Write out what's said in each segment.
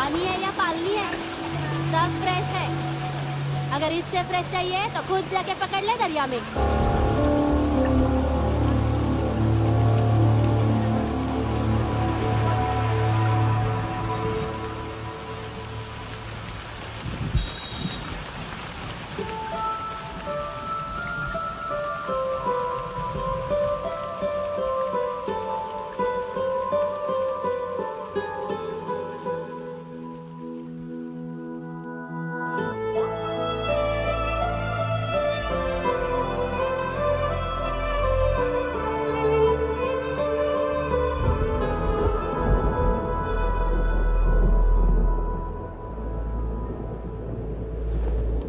लानी है या पालनी है? सब फ्रेश है। अगर इससे फ्रेश चाहिए तो खुद जाके पकड़ ले दरिया में।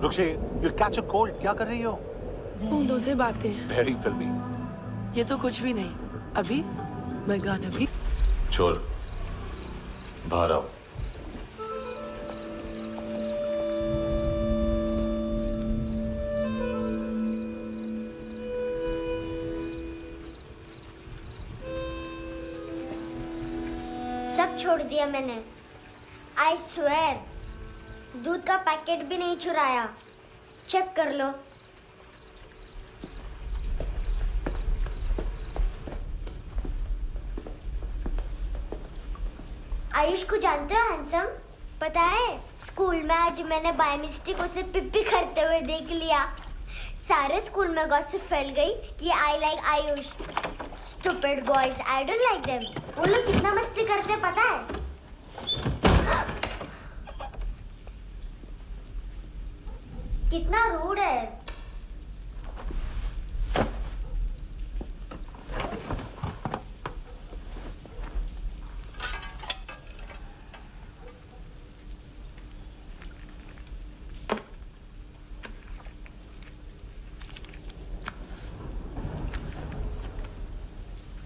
रुक्षे, you'll catch a cold. क्या कर रही हो? बूंदों से बातें। Very filmy. ये तो कुछ भी नहीं। अभी मैं गाना भी। छोड़, बाहर आओ। सब छोड़ दिया मैंने। I swear, दूध का पैकेट भी नहीं चुराया। चेक कर लो। आयुष को जानते हो हैंडसम? पता है, स्कूल में आज मैंने बाय मिस्टेक उसे पिप्पी करते हुए देख लिया। सारे स्कूल में गॉसिप फैल गई कि I like Ayush. Stupid boys, I don't like them. वो लोग कितना मस्ती करते पता है? कितना रूड है।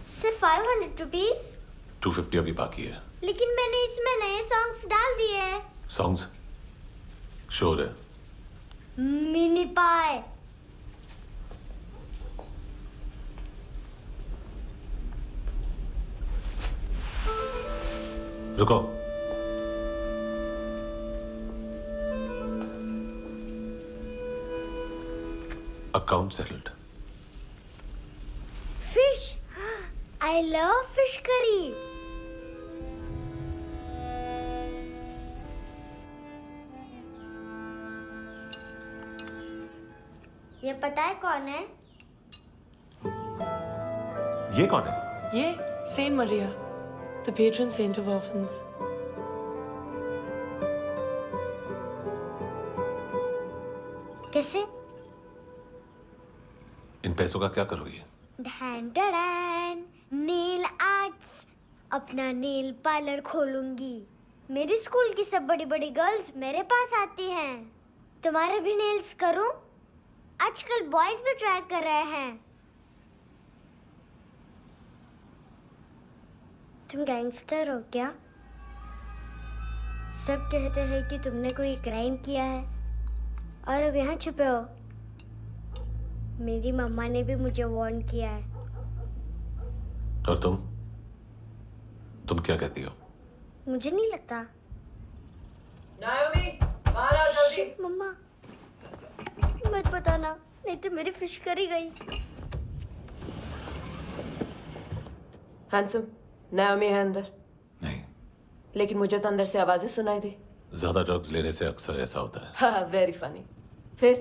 सिर्फ 500 रुपीस? 250 अभी बाकी है। लेकिन मैंने इसमें नए सॉन्ग्स डाल दिए हैं। सॉन्ग्स? शोर है। मिनी पाए। रुको। Account settled. Fish. I love fish curry. ये पता है कौन है? ये कौन है? ये saint Maria, the patron saint of orphans. कैसे? इन पैसों का क्या करोगी? ढैन ढैन, नेल आर्ट्स। अपना नेल पार्लर खोलूंगी। मेरी स्कूल की सब बड़ी बड़ी गर्ल्स मेरे पास आती हैं। तुम्हारे भी नेल्स करूं? आजकल बॉयज भी ट्राई कर रहे हैं। तुम गैंगस्टर हो क्या? सब कहते हैं कि तुमने कोई क्राइम किया है और अब यहाँ छुपे हो। मेरी मम्मा ने भी मुझे वार्न किया है। और तुम क्या कहती हो? मुझे नहीं लगता। नायोमी, बाहर आओ जल्दी। शिट, मम्मा मत बताना, नहीं तो मेरी फिश करी गई। हैंडसम, नायोमी है अंदर। नहीं। लेकिन मुझे तो अंदर से आवाजें सुनाई दी। ज्यादा ड्रग्स लेने से अक्सर ऐसा होता है। हाँ, वेरी फनी। फिर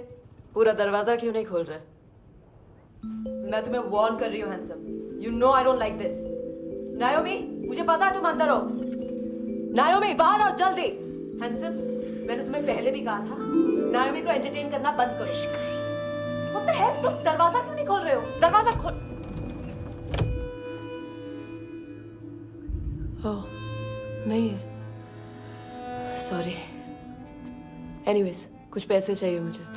पूरा दरवाजा क्यों नहीं खोल रहा? मैं तुम्हें वार्न कर रही हूँ handsome. You know I don't like this. नायोमी, मुझे पता है तुम अंदर हो। नायोमी, बाहर आओ जल्दी। हैंडसम, मैंने तुम्हें पहले भी कहा था नायोमी को एंटरटेन करना बंद करो। What the hell? तुम दरवाजा क्यों नहीं खोल रहे हो? दरवाजा खोल। ओह, नहीं है। सॉरी। एनीवेज, कुछ पैसे चाहिए मुझे।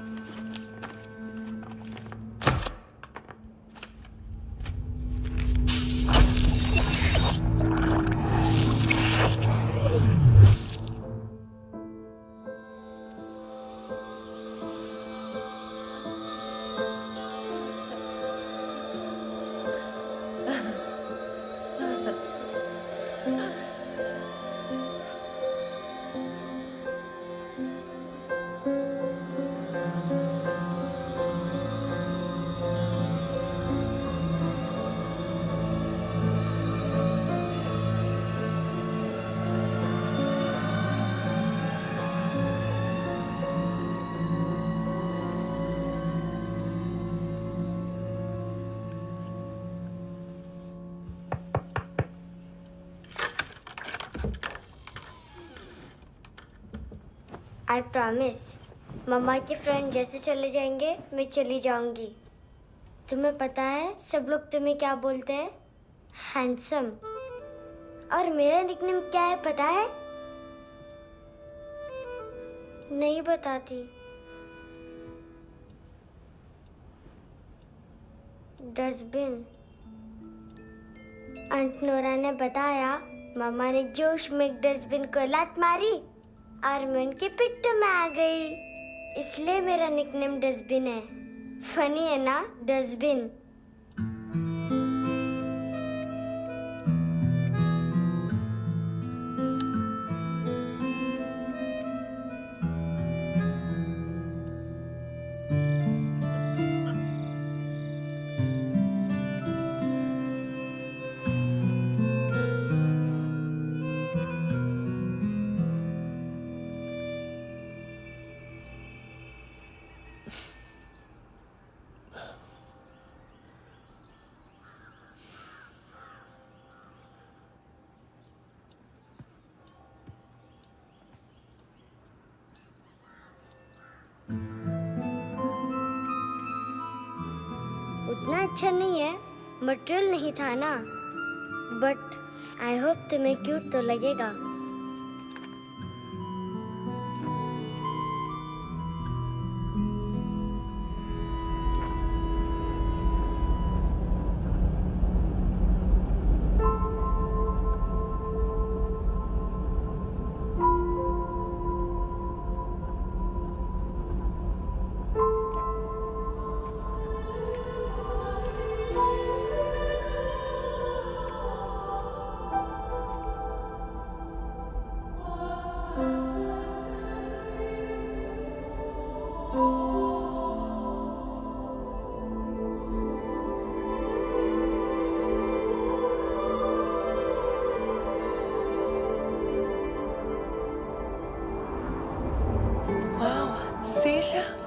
I promise. मम्मा के फ्रेंड जैसे चले जाएंगे मैं चली जाऊंगी। तुम्हें पता है सब लोग तुम्हें क्या बोलते हैं? हैंडसम। और मेरा निकनेम क्या है पता है? नहीं बताती। डस्टबिन। आंट नोरा ने बताया मामा ने जोश में एक डस्टबिन को लात मारी और मैं उनके पिट्ठू में आ गई, इसलिए मेरा निकनेम डस्टबिन है। फनी है ना डस्टबिन? उतना अच्छा नहीं है, मटेरियल नहीं था ना, बट आई होप तुम्हें क्यूट तो लगेगा। Seashells?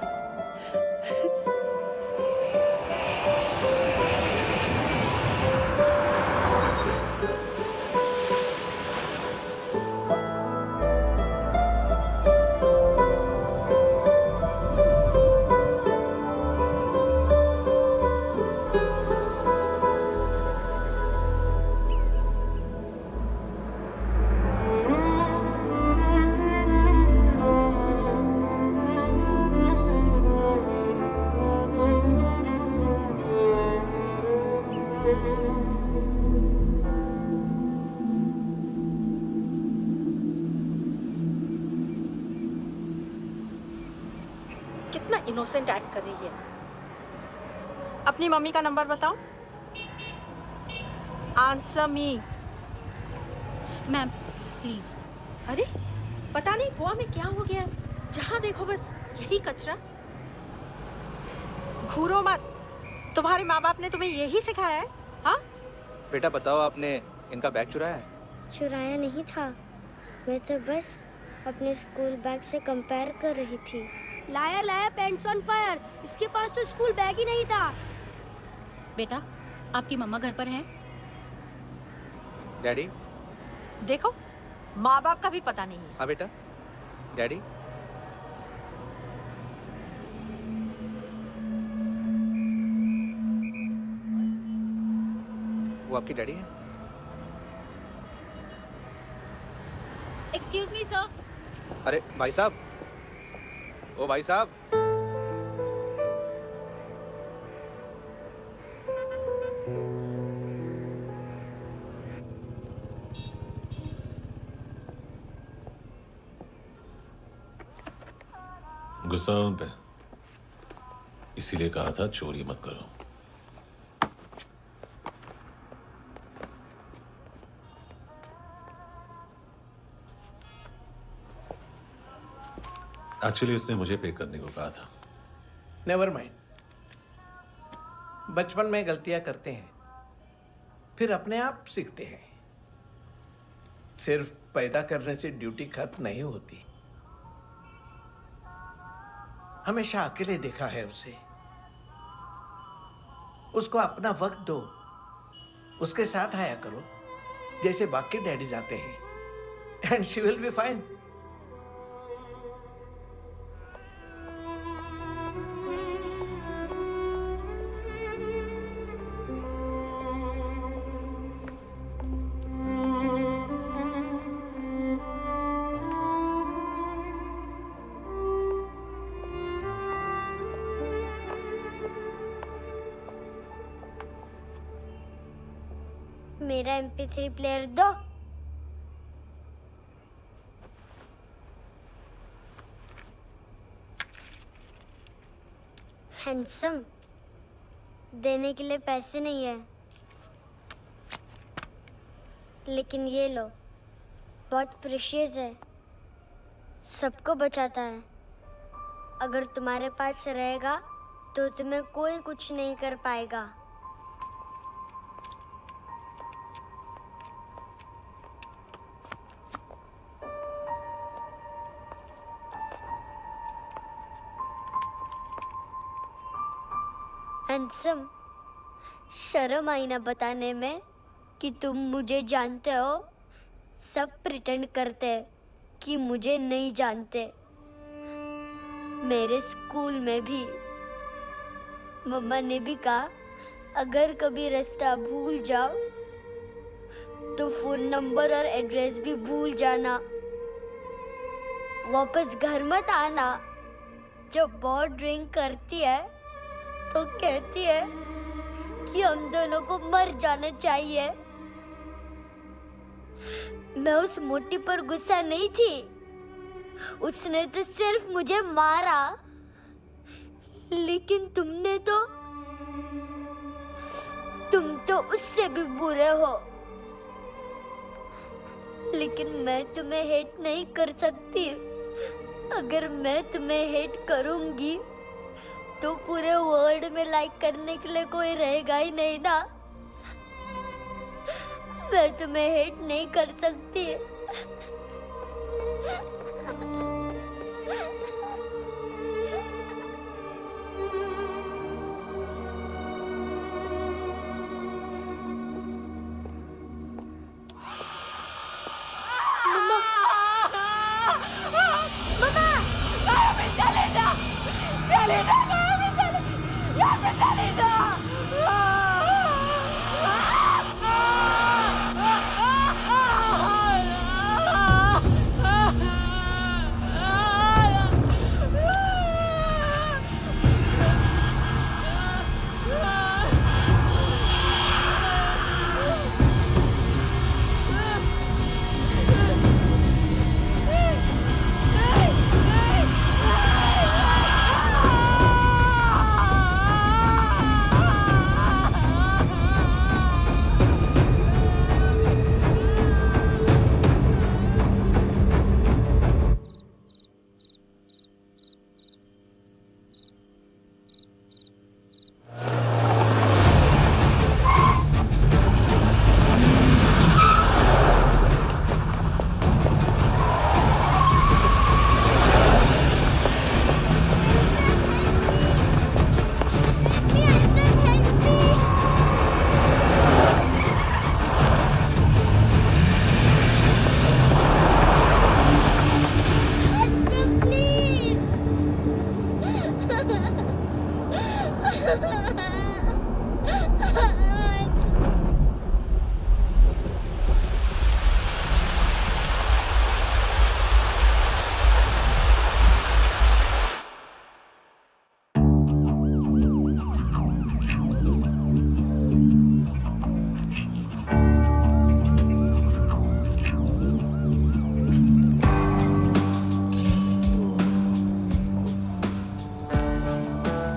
कितना इनोसेंट एक्ट कर रही है। अपनी मम्मी का नंबर बताओ। Answer me. Ma'am please. अरे पता नहीं गोवा में क्या हो गया, जहाँ देखो बस यही कचरा। घूरो मत, तुम्हारे माँ बाप ने तुम्हें यही सिखाया है? हाँ बेटा बताओ, आपने इनका बैग चुराया है? चुराया नहीं था, मैं तो बस अपने स्कूल बैग से कंपेयर कर रही थी। Liar liar pants on fire, इसके पास तो स्कूल बैग ही नहीं था। बेटा आपकी मम्मा घर पर हैं? डैडी? देखो माँ बाप का भी पता नहीं है। हाँ बेटा। डैडी? वो आपकी डैडी है? Excuse me sir. अरे भाई साहब, ओ भाई साहब। गुस्सा उन पे, इसीलिए कहा था चोरी मत करो। एक्चुअली उसने मुझे पे करने को कहा था। नेवर माइंड, बचपन में गलतियां करते हैं, फिर अपने आप सीखते हैं। सिर्फ पैदा करने से ड्यूटी खत्म नहीं होती। हमेशा अकेले देखा है उसे। उसको अपना वक्त दो, उसके साथ आया करो जैसे बाकी डैडीज आते हैं, and she will be fine. मेरा MP3 प्लेयर दो। हैंडसम, देने के लिए पैसे नहीं है, लेकिन ये लो, बहुत प्रेशियस है, सबको बचाता है। अगर तुम्हारे पास रहेगा तो तुम्हें कोई कुछ नहीं कर पाएगा। हैंडसम, शर्म आई ना बताने में कि तुम मुझे जानते हो। सब प्रिटेंड करते हैं कि मुझे नहीं जानते। मेरे स्कूल में भी मम्मा ने भी कहा, अगर कभी रास्ता भूल जाओ तो फोन नंबर और एड्रेस भी भूल जाना। वापस घर मत आना। जब बहुत ड्रिंक करती है तो कहती है कि हम दोनों को मर जाना चाहिए। मैं उस मोटी पर गुस्सा नहीं थी, उसने तो सिर्फ मुझे मारा। लेकिन तुम तो उससे भी बुरे हो। लेकिन मैं तुम्हें हेट नहीं कर सकती। अगर मैं तुम्हें हेट करूंगी तो पूरे वर्ल्ड में लाइक करने के लिए कोई रहेगा ही नहीं ना। मैं तुम्हें हेट नहीं कर सकती।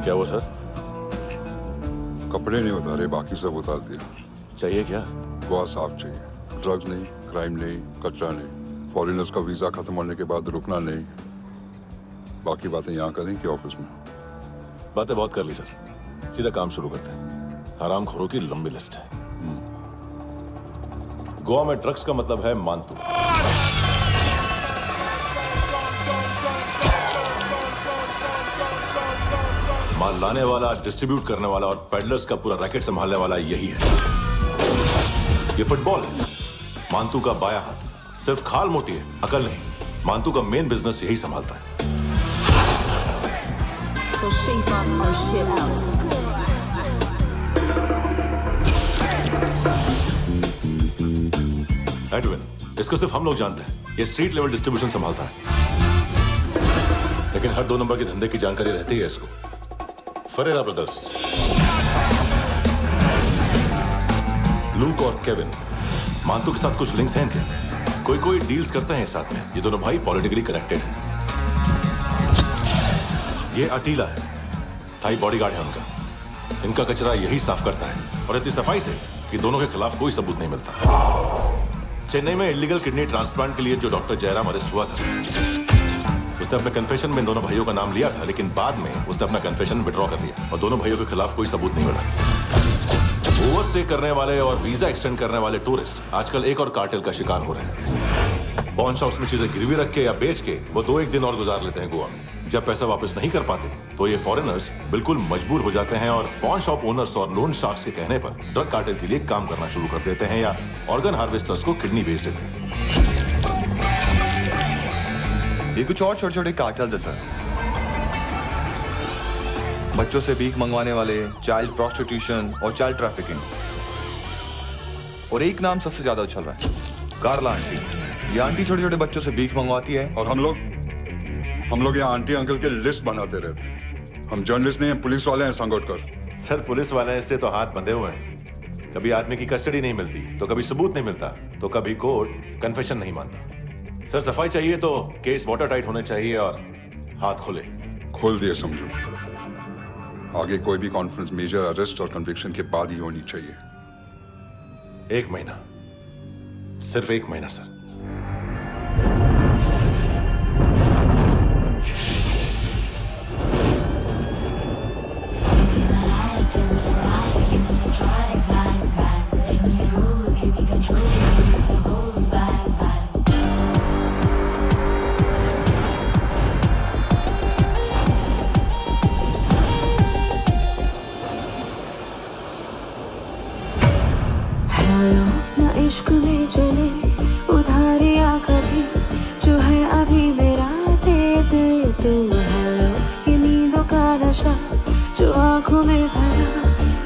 क्या हुआ सर? कपड़े नहीं उतारे, बाकी सब उतार दिया। चाहिए क्या? बहुत साफ चाहिए। ड्रग्स नहीं, क्राइम नहीं, कचरा नहीं। फॉरेनर्स का वीजा खत्म होने के बाद रुकना नहीं। बाकी बातें यहाँ करें कि ऑफिस में? बातें बहुत कर ली सर, सीधा काम शुरू करते हैं। हरामखोरों की लंबी लिस्ट है। गोवा में ड्रग्स का मतलब है मानतू। माल लाने वाला, डिस्ट्रीब्यूट करने वाला और पेडलर्स का पूरा रैकेट संभालने वाला यही है। ये फुटबॉल है, मानतू का बाया हाथ। सिर्फ खाल मोटी है, अकल नहीं। मानतू का मेन बिजनेस यही संभालता है। So shape up our shit out. Edwin, इसको सिर्फ हम लोग जानते हैं। ये स्ट्रीट लेवल डिस्ट्रीब्यूशन संभालता है, लेकिन हर 2 नंबर के धंधे की जानकारी रहती है इसको। फरेरा ब्रदर्स, लूक और केविन मानतू के साथ कुछ लिंक्स हैं इनके। कोई डील्स करते हैं साथ में। ये दोनों भाई पॉलिटिकली कनेक्टेड हैं। ये अटीला है, थाई बॉडीगार्ड है उनका। इनका कचरा यही साफ करता है और इतनी सफाई से कि दोनों के खिलाफ कोई सबूत नहीं मिलता। चेन्नई में इलीगल किडनी ट्रांसप्लांट के लिए जो डॉक्टर जयराम अरेस्ट हुआ था, उसने अपने कन्फेशन में दोनों भाइयों का नाम लिया था, लेकिन बाद में उसने अपना कन्फेशन विड्रॉ कर लिया और दोनों भाइयों के खिलाफ कोई सबूत नहीं मिला। ओवरस्टे करने वाले और वीजा एक्सटेंड करने वाले टूरिस्ट आजकल एक और कार्टेल का शिकार हो रहे हैं। पॉन शॉप्स में चीजें गिरवी रख के या बेच के वो 2-1 दिन और गुजार लेते हैं गोवा में। जब पैसा वापस नहीं कर पाते तो ये फॉरेनर्स बिल्कुल मजबूर हो जाते हैं और पॉन शॉप ओनर्स और लोन शार्क्स के कहने पर ड्रग कार्टेल के लिए काम करना शुरू कर देते हैं या ऑर्गन हार्वेस्टर्स को किडनी बेच देते हैं। ये कुछ और छोटे छोटे कार्टेल्स है सर। बच्चों से भीख मंगवाने वाले, चाइल्ड प्रोस्टिट्यूशन और चाइल्ड ट्रैफिकिंग। और एक नाम सबसे ज्यादा उछल रहा है, कार्ला आंटी। ये आंटी छोटे छोटे बच्चों से भीख मंगवाती है और हम लोग यहाँ आंटी अंकल के लिस्ट बनाते रहते हैं। हम जर्नलिस्ट नहीं हैं, पुलिस वाले हैं संगोटकर। सर पुलिस वाले इससे तो हाथ बंधे हुए हैं। कभी आदमी की कस्टडी नहीं मिलती तो कभी सबूत नहीं मिलता तो कभी कोर्ट कन्फेशन नहीं मानता। सर सफाई चाहिए तो केस वाटर टाइट होने चाहिए और हाथ खुले। खोल दिए समझो। आगे कोई भी कॉन्फ्रेंस मेजर अरेस्ट और कन्विक्शन के बाद ही होनी चाहिए। 1 महीना, सिर्फ 1 महीना सर। हेलो ना इश्क में चले उधारिया कभी, जो है अभी मेरा दे दे तू। हेलो ये नींदों का नशा जो आंखों में भरा,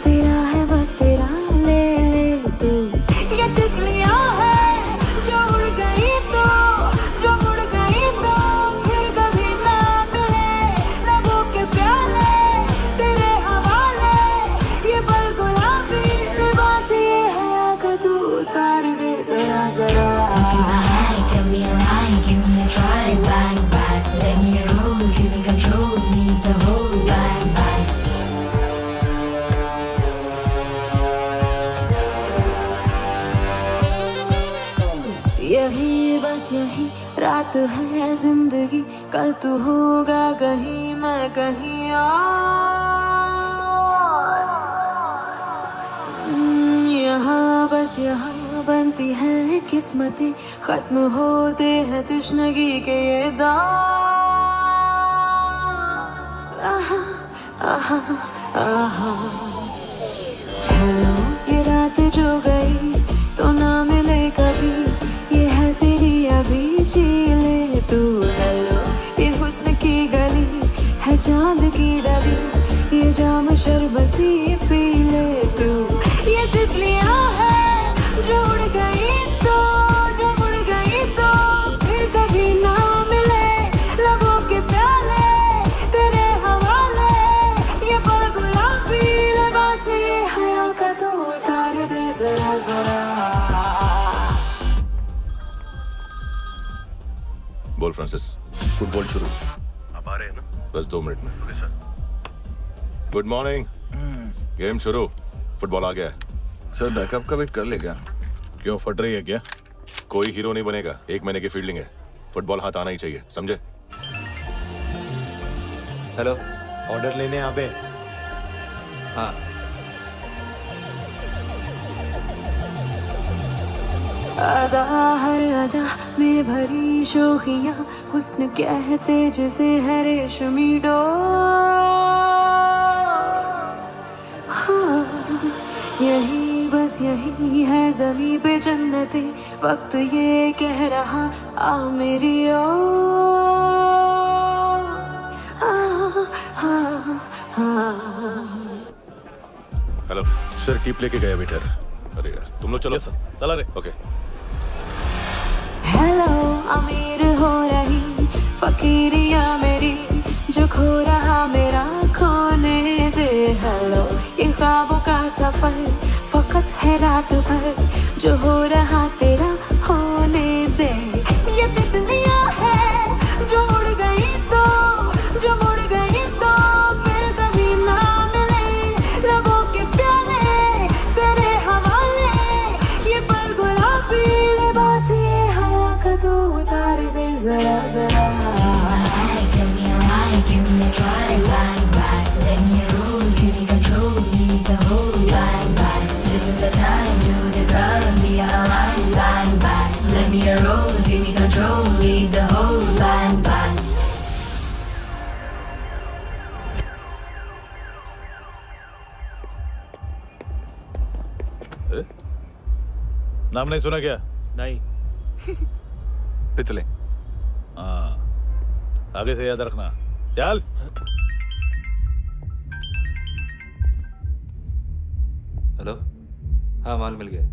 तेरा है बस तेरा ले ले तू। ये तितलियां है जो उड़ गई तो, जो मुड़ गई तो फिर कभी ना मिले। लबों के प्याले तेरे हवाले, ये पल गुलाबी लिबास ये हया का तू उतार दे जरा जरा। Tell me a lie, give me a try, bang bang. Let me roll, give me control, need the whole bang bang. यही बस यही रात है जिंदगी, कल तू होगा कहीं मैं कहीं और। यहाँ बस यहाँ बनती है किस्मतें, खत्म होते हैं तश्नगी के ये दाग। आहा आहा आहा। हेलो ये रात जो गई तो ना मिले कभी, ये है तेरी अभी जी ले तू। हेलो ये हुस्न की गली है चांद की डली, ये जाम शरबती पी ले तू। ये तितलियां है जो उड़ गई तो, जो मुड़ गई तो फिर कभी ना मिले। लबों के प्याले तेरे हवाले, ये पल गुलाबी लिबास ये हया का तू उतार दे जरा जरा। बोल फ्रांसिस। फुटबॉल शुरू। आप आ रहे हैं ना? बस 2 मिनट में। Good morning. गेम शुरू। फुटबॉल आ गया है। सर बैकअप का वेट कर ले क्या? क्यों फट रही है क्या? कोई हीरो नहीं बनेगा, 1 महीने की फील्डिंग है। फुटबॉल हाथ आना ही चाहिए, समझे? हेलो, ऑर्डर लेने यहाँ पे। हाँ। अदा हर अदा में भरी शोखियां, हुस्न कहते जिसे है रेशमी डोर। हाँ यही बस यही है ज़मीं पे जन्नते, वक्त ये कह रहा आ मेरी ओर। हेलो सर, टिप लेके गया वेटर। अरे यार तुम लोग चलो। यस सर, चला रे। ओके। हेलो अमीर हो रही फकीरिया मेरी, जो खो रहा मेरा खोने दे। हेलो ये ख्वाबों का सफर फकत है है रात भर, जो हो रहा तेरा होने दे। ये तितलियां है जो उड़ गई तो, जो मुड़ गई तो फिर कभी ना मिले। रबों के प्याले तेरे हवाले, ये पल गुलाबी लिबास ये हवा का तो उतार दे जरा जरा। Tell me a lie, give me a try, bye bye. Let me roll, give me control, need the whole bye bye. This is the time, do the crime, be out of line, bye bye. Let me roll, give me control, leave the whole bye bye. नाम नहीं सुना क्या? नहीं। तितले। हाँ, आगे से याद रखना। चल। हेलो, हाँ माल मिल गया।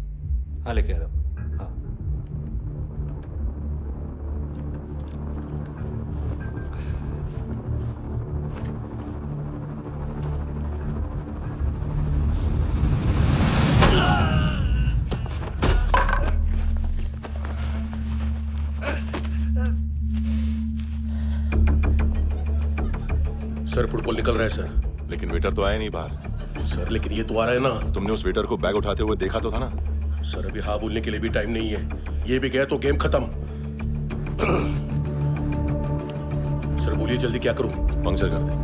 हाँ लेके आ रहा हूँ। हाँ सर फुटबॉल निकल रहा है सर। लेकिन वेटर तो आया नहीं बाहर। सर लेकिन ये तो आ रहा है ना। तुमने उस वेटर को बैग उठाते हुए देखा तो था ना। सर अभी हाँ बोलने के लिए भी टाइम नहीं है, ये भी गया तो गेम खत्म। सर बोलिए जल्दी क्या करूं? पंक्चर कर दे।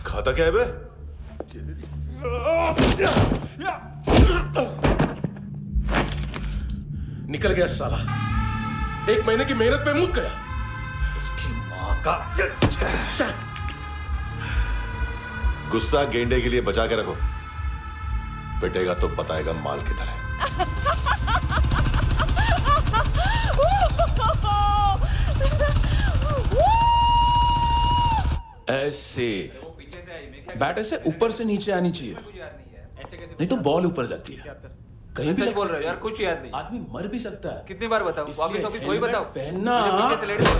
खाता क्या है बे? निकल गया साला, 1 महीने की मेहनत पे मुद गया। इसकी माँ का। गुस्सा गेंडे के लिए बचा के रखो, पिटेगा तो बताएगा माल किधर है। ऐसे बैट ऐसे ऊपर से नीचे आनी चाहिए, नहीं तो बॉल ऊपर जाती है। कहीं भी बोल रहे हो यार, कुछ याद नहीं। आदमी मर भी सकता है। कितनी बार बताऊं? वापिस वही बताओ। पहनना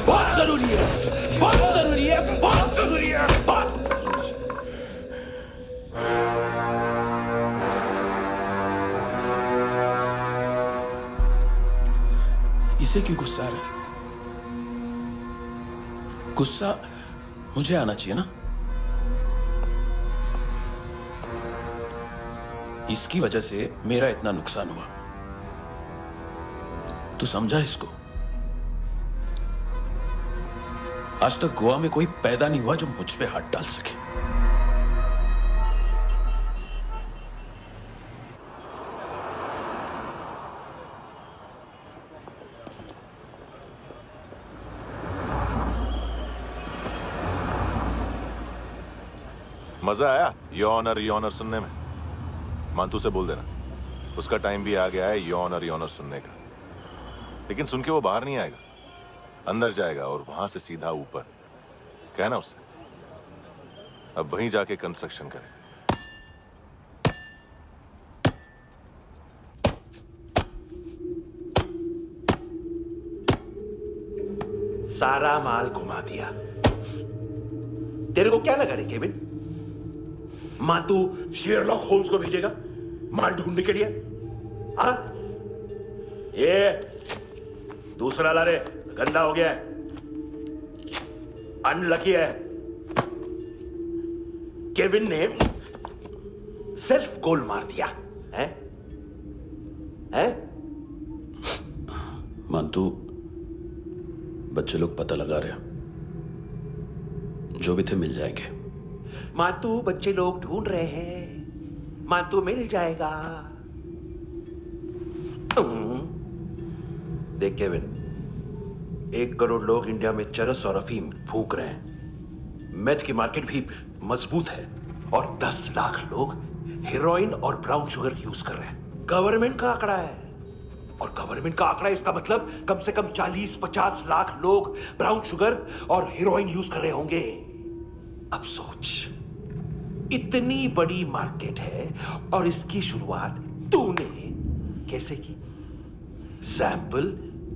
बहुत जरूरी है, बहुत जरूरी है, बहुत जरूरी है, बहुत। इसे क्यों गुस्सा आ रहा है? गुस्सा मुझे आना चाहिए ना। इसकी वजह से मेरा इतना नुकसान हुआ। तू समझा इसको? आज तक गोवा में कोई पैदा नहीं हुआ जो मुझ पे हाथ डाल सके। मजा आया यॉनर यॉनर सुनने में? मांतू से बोल देना उसका टाइम भी आ गया है यॉनर यॉनर सुनने का। लेकिन सुन के वो बाहर नहीं आएगा, अंदर जाएगा और वहां से सीधा ऊपर। कहना उससे अब वहीं जाके कंस्ट्रक्शन करे। सारा माल घुमा दिया। तेरे को क्या लगा रे केविन? मातू शेरलॉक होम्स को भेजेगा माल ढूंढने के लिए? हाँ, ये दूसरा ला रे, गंदा हो गया है, अनलकी है। केविन ने सेल्फ गोल मार दिया है? हैं? मानतू, बच्चे लोग पता लगा रहे हैं, जो भी थे मिल जाएंगे। मानतू बच्चे लोग ढूंढ रहे हैं, मानतू मिल जाएगा। देख केविन, 1 करोड़ लोग इंडिया में चरस और अफीम फूक रहे हैं। मेथ की मार्केट भी मजबूत है और 10 लाख लोग हेरोइन और ब्राउन शुगर यूज कर रहे हैं। गवर्नमेंट का आंकड़ा है, और गवर्नमेंट का आंकड़ा इसका मतलब कम से कम 40-50 लाख लोग ब्राउन शुगर और हेरोइन यूज कर रहे होंगे। अब सोच, इतनी बड़ी मार्केट है और इसकी शुरुआत तूने कैसे की? सैंपल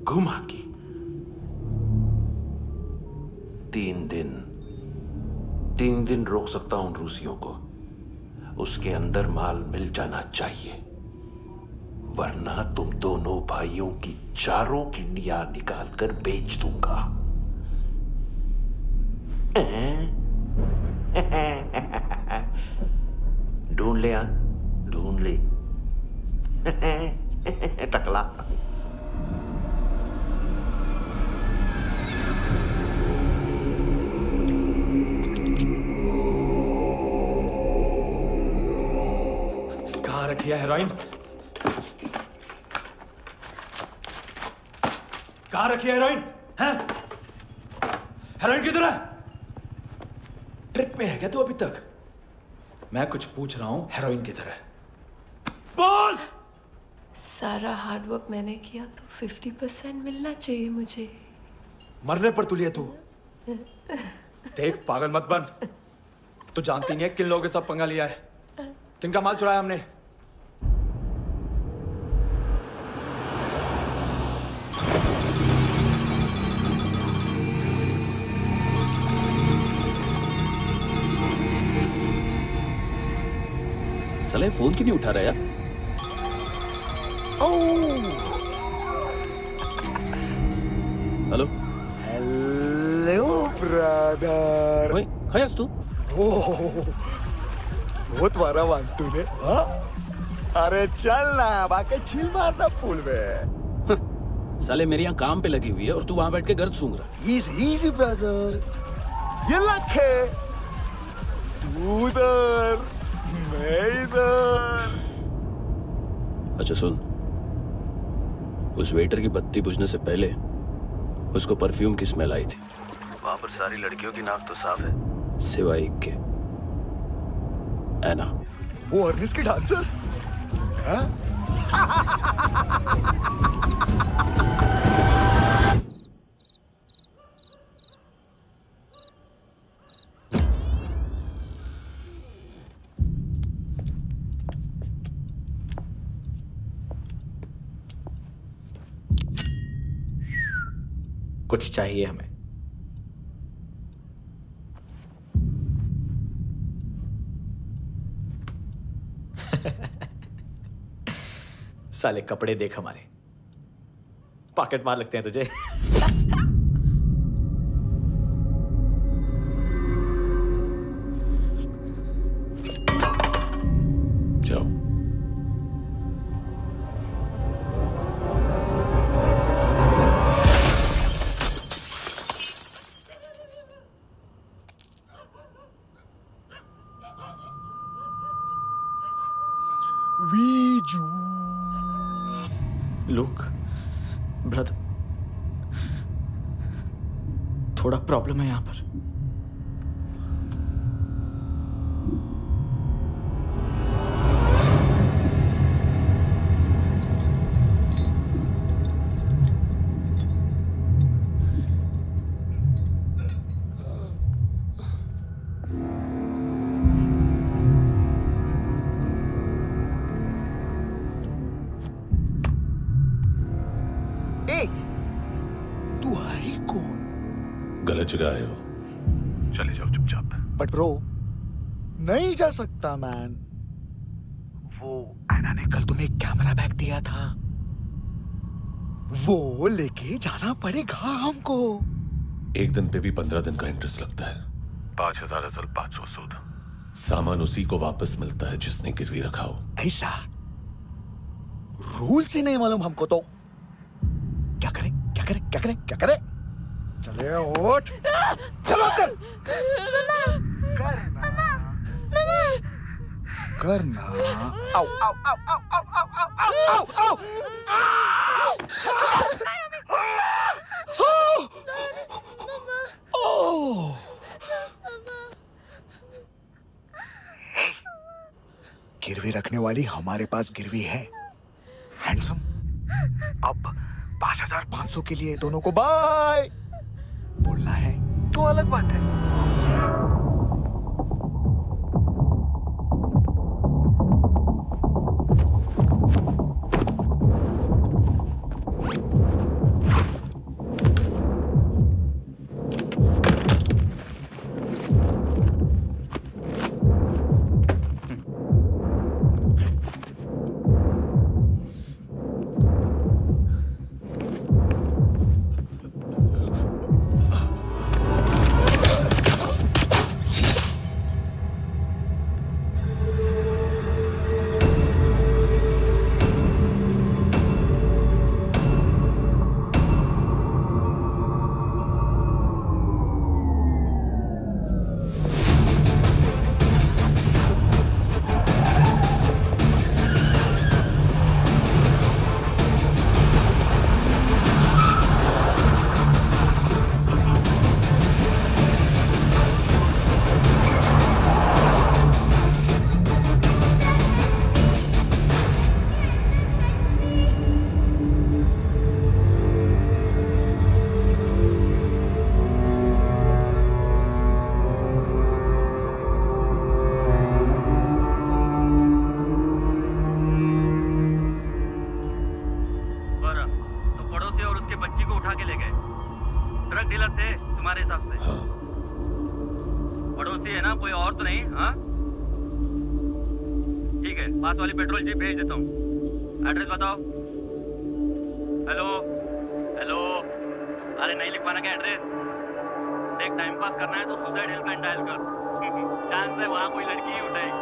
घुमा के। 3 दिन रोक सकता हूं रूसियों को, उसके अंदर माल मिल जाना चाहिए, वरना तुम दोनों भाइयों की चारों किडनियां निकाल कर बेच दूंगा। ढूंढ ले, ढूंढ ले टकला। कहाँ रखी है हेरोइन? कहाँ रखी है हेरोइन? हैं? हेरोइन किधर है? ट्रिप पे है क्या तू अभी तक? मैं कुछ पूछ रहा हूं, हेरोइन किधर है? बोल! सारा हार्डवर्क मैंने किया तो 50% मिलना चाहिए मुझे। मरने पर तुलिए तू। देख, पागल मत बन। तू जानती नहीं है किन लोगों के साथ पंगा लिया है, किनका माल चुराया हमने। साले फोन क्यों नहीं उठा रहा यार? Hello hello brother. ओए, खयास तू? बहुत मारा मान तूने, हाँ? अरे चल ना, बाकी छील मारना पूल में। साले मेरी यहाँ काम पे लगी हुई है और तू वहां बैठ के गर्द सूंघ रहा। इजी ब्रदर, ये लक है। तू उधर, मैं इधर। अच्छा सुन, उस वेटर की बत्ती बुझने से पहले उसको परफ्यूम की स्मेल आई थी। वहां पर सारी लड़कियों की नाक तो साफ है, सिवाय एक के, एना। वो अर्निस की डांसर? हाँ? कुछ चाहिए हमें। साले कपड़े देख हमारे, पॉकेट मार लगते हैं तुझे। जाओ। वीजू। लुक ब्रदर, थोड़ा प्रॉब्लम है यहां पर। तू है कौन? गलत जगह आए हो, चले जाओ चुपचाप। बट ब्रो, नहीं जा सकता मैन। वो एना ने कल तुम्हें एक कैमरा बैग दिया था, वो लेके जाना पड़ेगा हमको। एक दिन पे भी 15 दिन का इंटरेस्ट लगता है। 5,000 असल 500 सूद। सामान उसी को वापस मिलता है जिसने गिरवी रखा हो। ऐसा रूल से नहीं मालूम हमको तो। क्या करें क्या करें क्या करें क्या करें? चले उठ, चलो कर करना। आओ आओ आओ आओ आओ आओ आओ आओ आओ। गिरवी रखने वाली हमारे पास गिरवी है हैंडसम। अब 5500 के लिए दोनों को बाय बोलना है तो अलग बात है। पास वाली पेट्रोल जीप भेज देता हूँ। एड्रेस बताओ। हेलो हेलो, अरे नहीं लिख पाना क्या एड्रेस? देख टाइम पास करना है तो सुसाइड हेल्पलाइन डायल कर। चांस है वहाँ कोई लड़की ही उठाएगी।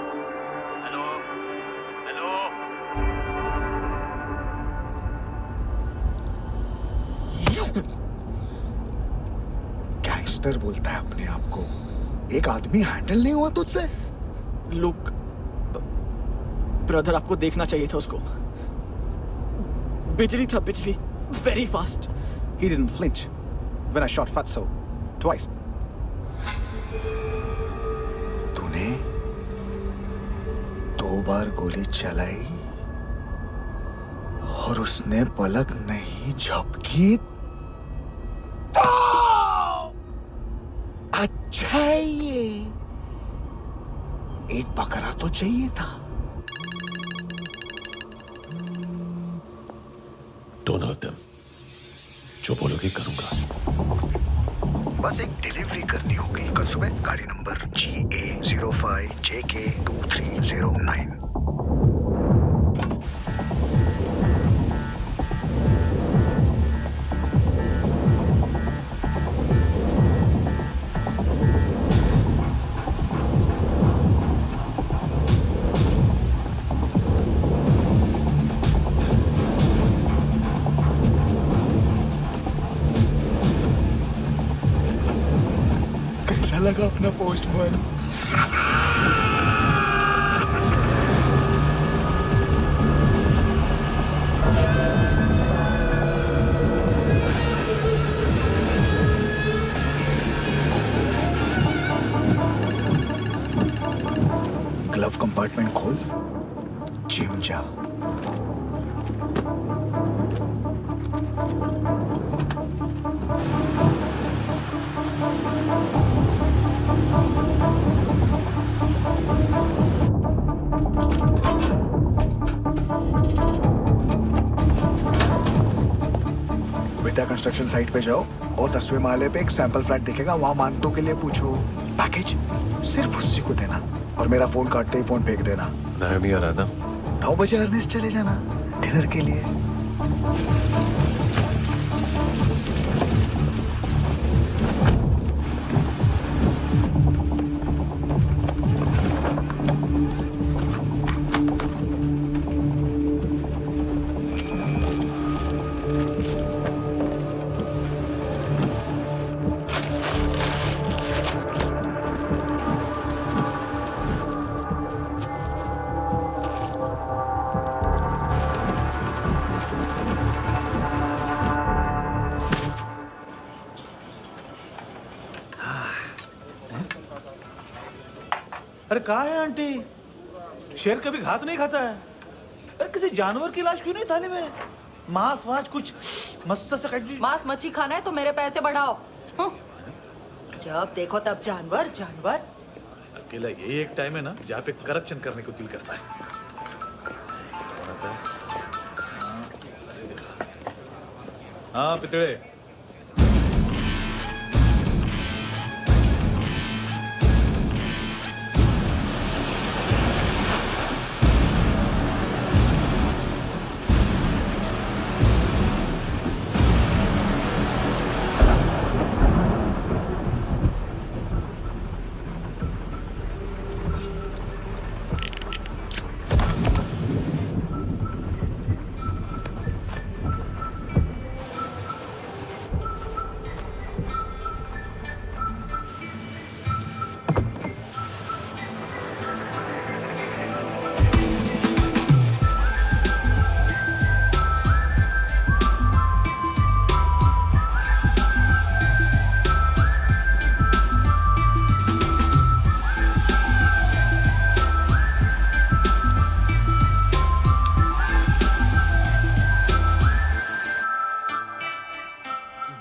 हेलो हेलो, गैंगस्टर बोलता है अपने आप को। एक आदमी हैंडल नहीं हुआ तुझसे? लुक ब्रदर, आपको देखना चाहिए था उसको। बिजली था, बिजली, very fast. He didn't flinch when I shot Fatso twice. तूने 2 बार गोली चलाई और उसने पलक नहीं झपकी तो अच्छा ये एक बकरा तो चाहिए था। Don't hurt them. जो बोलोगे करूंगा। बस एक डिलीवरी करनी होगी कल सुबह। गाड़ी नंबर GA05JK2309। लगा अपना पोस्टमैन? ग्लव कंपार्टमेंट खोल, जिम जा। कंस्ट्रक्शन साइट पे जाओ और 10वें माले पे एक सैंपल फ्लैट दिखेगा, वहां मानतों के लिए पूछो। पैकेज सिर्फ उसी को देना और मेरा फोन काटते ही फोन फेंक देना। नायमी आ रहा ना? 9 बजे अर्नेस्ट चले जाना डिनर के लिए। अरे कहाँ है आंटी? शेर कभी घास नहीं खाता है। अरे किसी जानवर की लाश क्यों नहीं थाली में? मांस वास कुछ मस्त सा काट। मांस मच्छी खाना है तो मेरे पैसे बढ़ाओ। जब देखो तब जानवर जानवर। अकेला यही एक टाइम है ना जहाँ पे करप्शन करने को दिल करता है। हाँ पितड़े।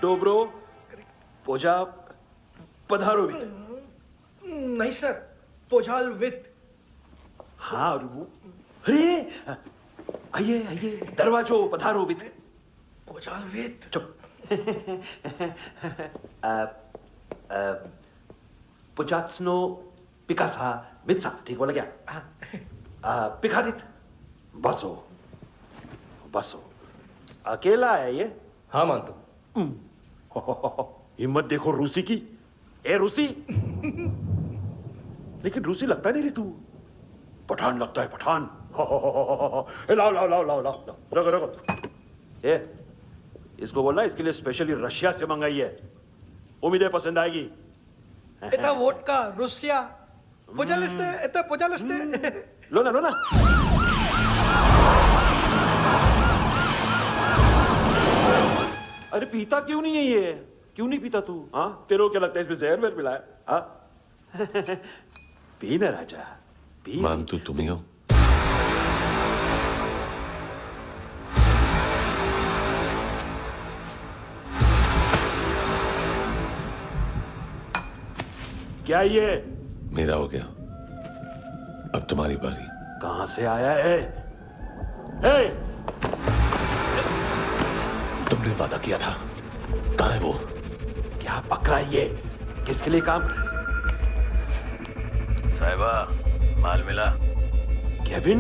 डोब्रो पोजा पधारोवित। नहीं सर, पोझाल विथ। हाँ अरे आइए आइए, दरवाजो पधारोवित। पोझाल विथ। चुप। पुजात्सनो पिकासा वित्सा, ठीक बोला क्या? पिकादित बसो बसो। अकेला है ये? हाँ मानतो। हिम्मत देखो रूसी की। ए रूसी। लेकिन रूसी लगता नहीं रे तू, पठान लगता है, पठान। लाओ लाओ लाओ लाओ लाओ, रखो रखो। ए इसको बोलना इसके लिए स्पेशली रशिया से मंगाई है, उम्मीद है पसंद आएगी। इतना वोडका रुसिया पोझालिस्ते, इतना पोझालिस्ते। लो ना लो ना। अरे पीता क्यों नहीं है ये? क्यों नहीं पीता तू? हाँ तेरे को क्या लगता है इसमें जहर वहर मिला है? हाँ पी ना राजा पी। मानतू तुम ही हो? क्या ये? मेरा हो गया, अब तुम्हारी बारी। कहां से आया है? हे! तुमने वादा किया था, कहां है वो? क्या पकड़ा ये? किसके लिए काम? साहिबा माल मिला? केविन?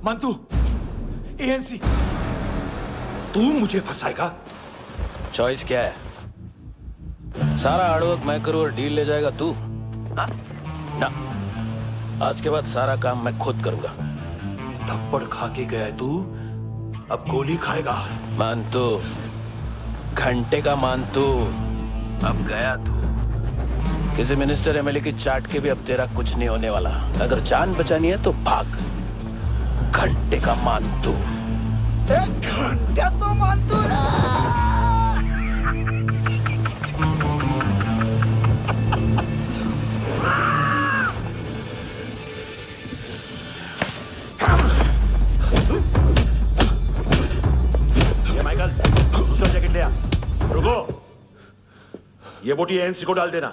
मानतू, एएनसी। तू मुझे फंसाएगा? चॉइस क्या है? सारा हार्डवर्क मैं करूं और डील ले जाएगा तू? हाँ? ना, आज के बाद सारा काम मैं खुद करूंगा। थप्पड़ खा के गया तू, अब गोली खाएगा। मानतू, घंटे का मानतू, अब गया तू। किसी मिनिस्टर एमएलए की चाट के भी अब तेरा कुछ नहीं होने वाला। अगर जान बचानी है तो भाग। घंटे का मानतू। घंटा तो मानतू माइकल, दूसरा जैकेट ले आ। रुको, ये बोटी एएनसी को डाल देना।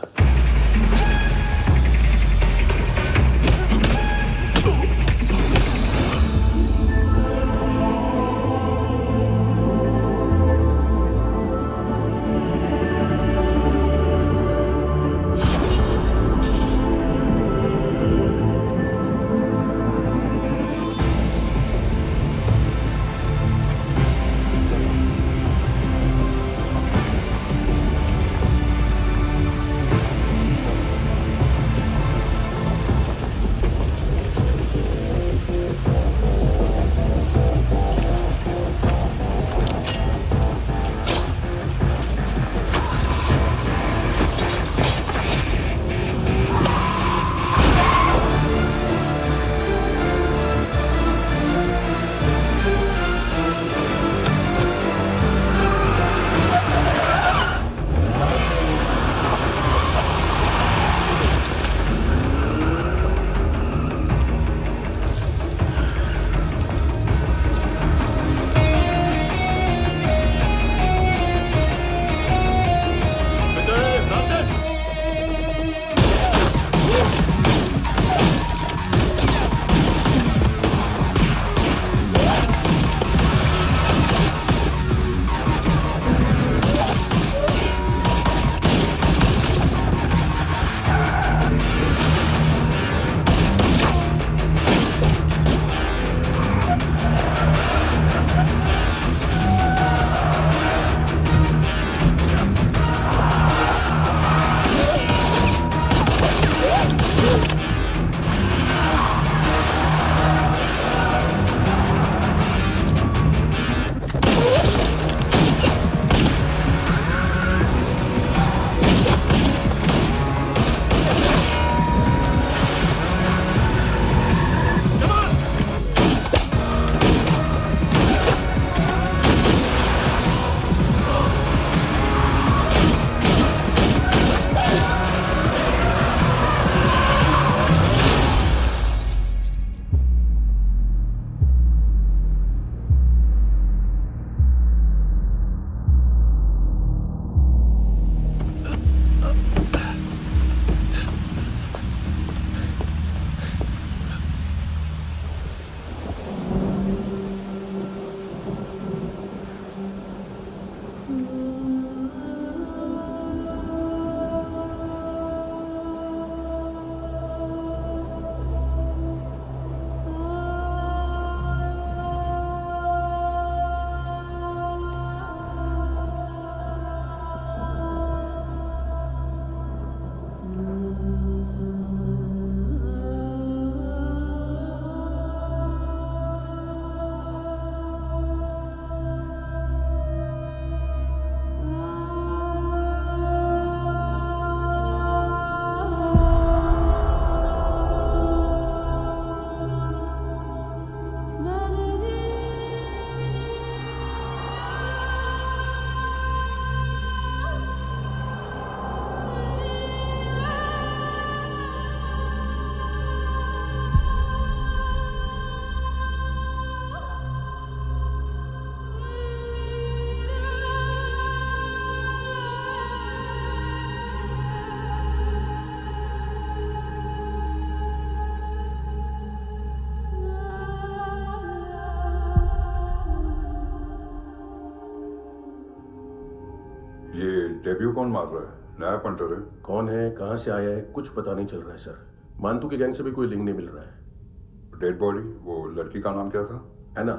ये डेब्यू कौन मार रहा है? नया पंटर है? कौन है, कहाँ से आया है, कुछ पता नहीं चल रहा है सर। मानतू के गैंग से भी कोई लिंक नहीं मिल रहा है। डेड बॉडी, वो लड़की का नाम क्या था? एना।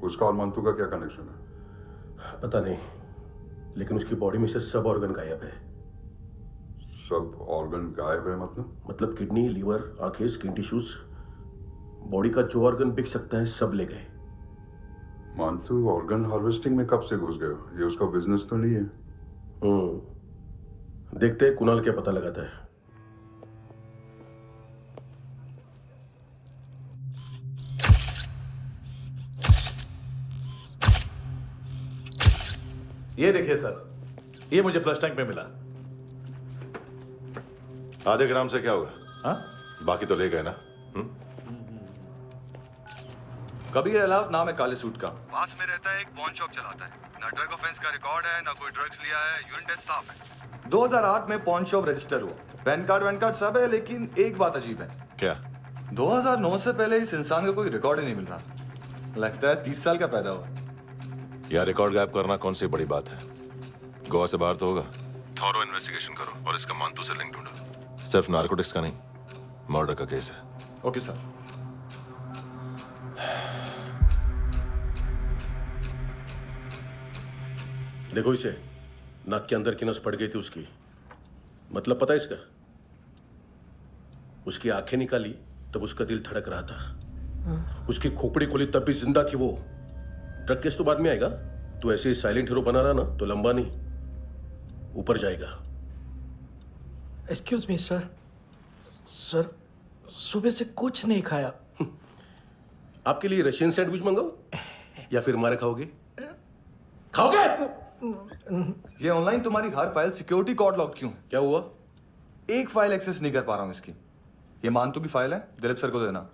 उसका और मानतू का क्या कनेक्शन है? पता नहीं, लेकिन उसकी बॉडी में से सब ऑर्गन गायब है। सब ऑर्गन गायब है मतलब किडनी, लीवर, आंखें, स्किन टिश्यूज, बॉडी का जो ऑर्गन बिक सकता है सब ले गए। मानतू ऑर्गन हार्वेस्टिंग में कब से घुस गए? ये उसका बिजनेस तो नहीं है? देखते हैं कुणाल क्या पता लगाता है। ये देखिए सर, ये मुझे फ्लश टैंक में मिला। आधे ग्राम से क्या होगा? हाँ? बाकी तो ले गए ना? कबीर अलाउद्दीन नाम है काले सूट का, पास में रहता है, एक पॉन शॉप चलाता है। ना ड्रग ऑफेंस का रिकॉर्ड है, ना कोई ड्रग्स लिया है, यूरिन टेस्ट साफ है। 2008 में पॉन शॉप रजिस्टर हुआ, पैन कार्ड सब है, लेकिन एक बात अजीब है। क्या? 2009 से पहले इस इंसान का कोई रिकॉर्ड ही नहीं मिल रहा। लगता है 30 साल का पैदा हुआ। यह रिकॉर्ड गायब करना कौन सी बड़ी बात है? गोवा से बाहर तो होगा। थॉरो इन्वेस्टिगेशन करो और इसका मानतू से लिंक ढूंढो। सिर्फ नारकोटिक्स का नहीं, मर्डर का केस है। Okay sir. देखो इसे, नाक के अंदर की नस पड़ गई थी उसकी। मतलब पता है इसका? उसकी आंखें निकाली तब उसका दिल धड़क रहा था। उसकी खोपड़ी खोली तब भी जिंदा थी वो। ड्रग केस तो बाद में आएगा। तो ऐसे ही साइलेंट हीरो बना रहा ना तो लंबा नहीं, ऊपर जाएगा। एक्सक्यूज मी सर, सर सुबह से कुछ नहीं खाया। आपके लिए रशियन सैंडविच मंगाओ या फिर मारे खाओगे? खाओगे? ये ऑनलाइन तुम्हारी हर फाइल सिक्योरिटी कोड लॉक क्यों है? क्या हुआ? एक फाइल एक्सेस नहीं कर पा रहा हूं इसकी। ये मानतू की फाइल है, दिलीप सर को देना।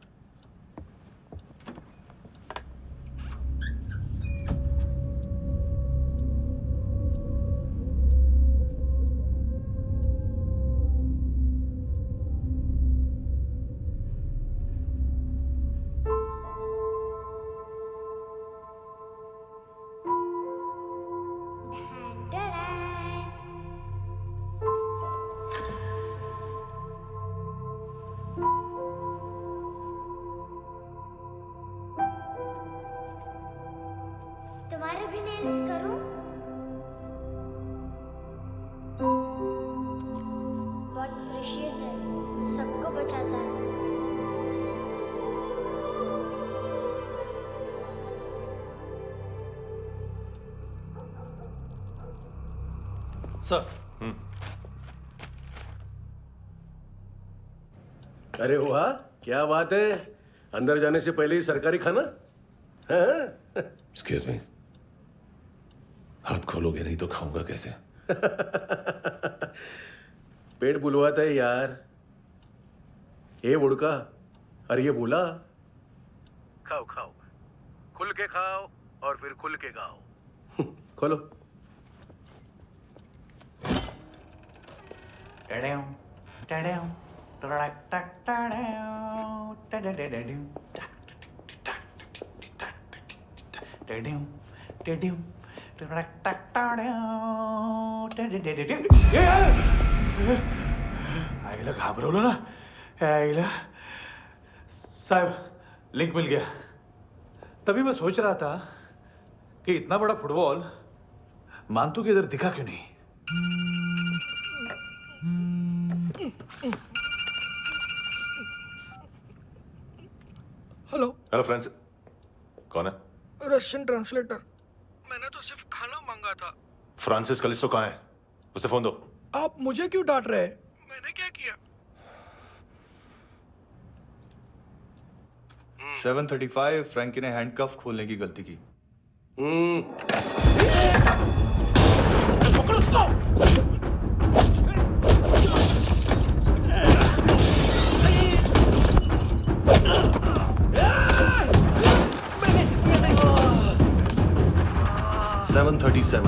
तुम्हारे भी नेल्स करूं? बहुत प्रेशियस है, सबको बचाता है। सर। अरे वाह, क्या बात है। अंदर जाने से पहले ही सरकारी खाना। एक्सक्यूज मी, हाथ खोलोगे नहीं तो खाऊंगा कैसे? पेट बुलवाता है यार। ये बुड़का, अरे ये बोला। खाओ खाओ, खुल के खाओ और फिर खुल के गाओ। खोलो। आईला घाबरवलं ना आईला साहब लिंक मिल गया तभी मैं सोच रहा था कि इतना बड़ा फुटबॉल मानतू के इधर दिखा क्यों नहीं हेलो हेलो फ्रेंड्स कौन है रशियन ट्रांसलेटर मैंने तो सिर्फ खाना मांगा था फ्रांसिस कलिस्टो कहाँ है उसे फोन दो आप मुझे क्यों डांट रहे हैं मैंने क्या किया 7:35 फ्रैंकी ने हैंडकफ खोलने की गलती की पकड़ो उसको 7:37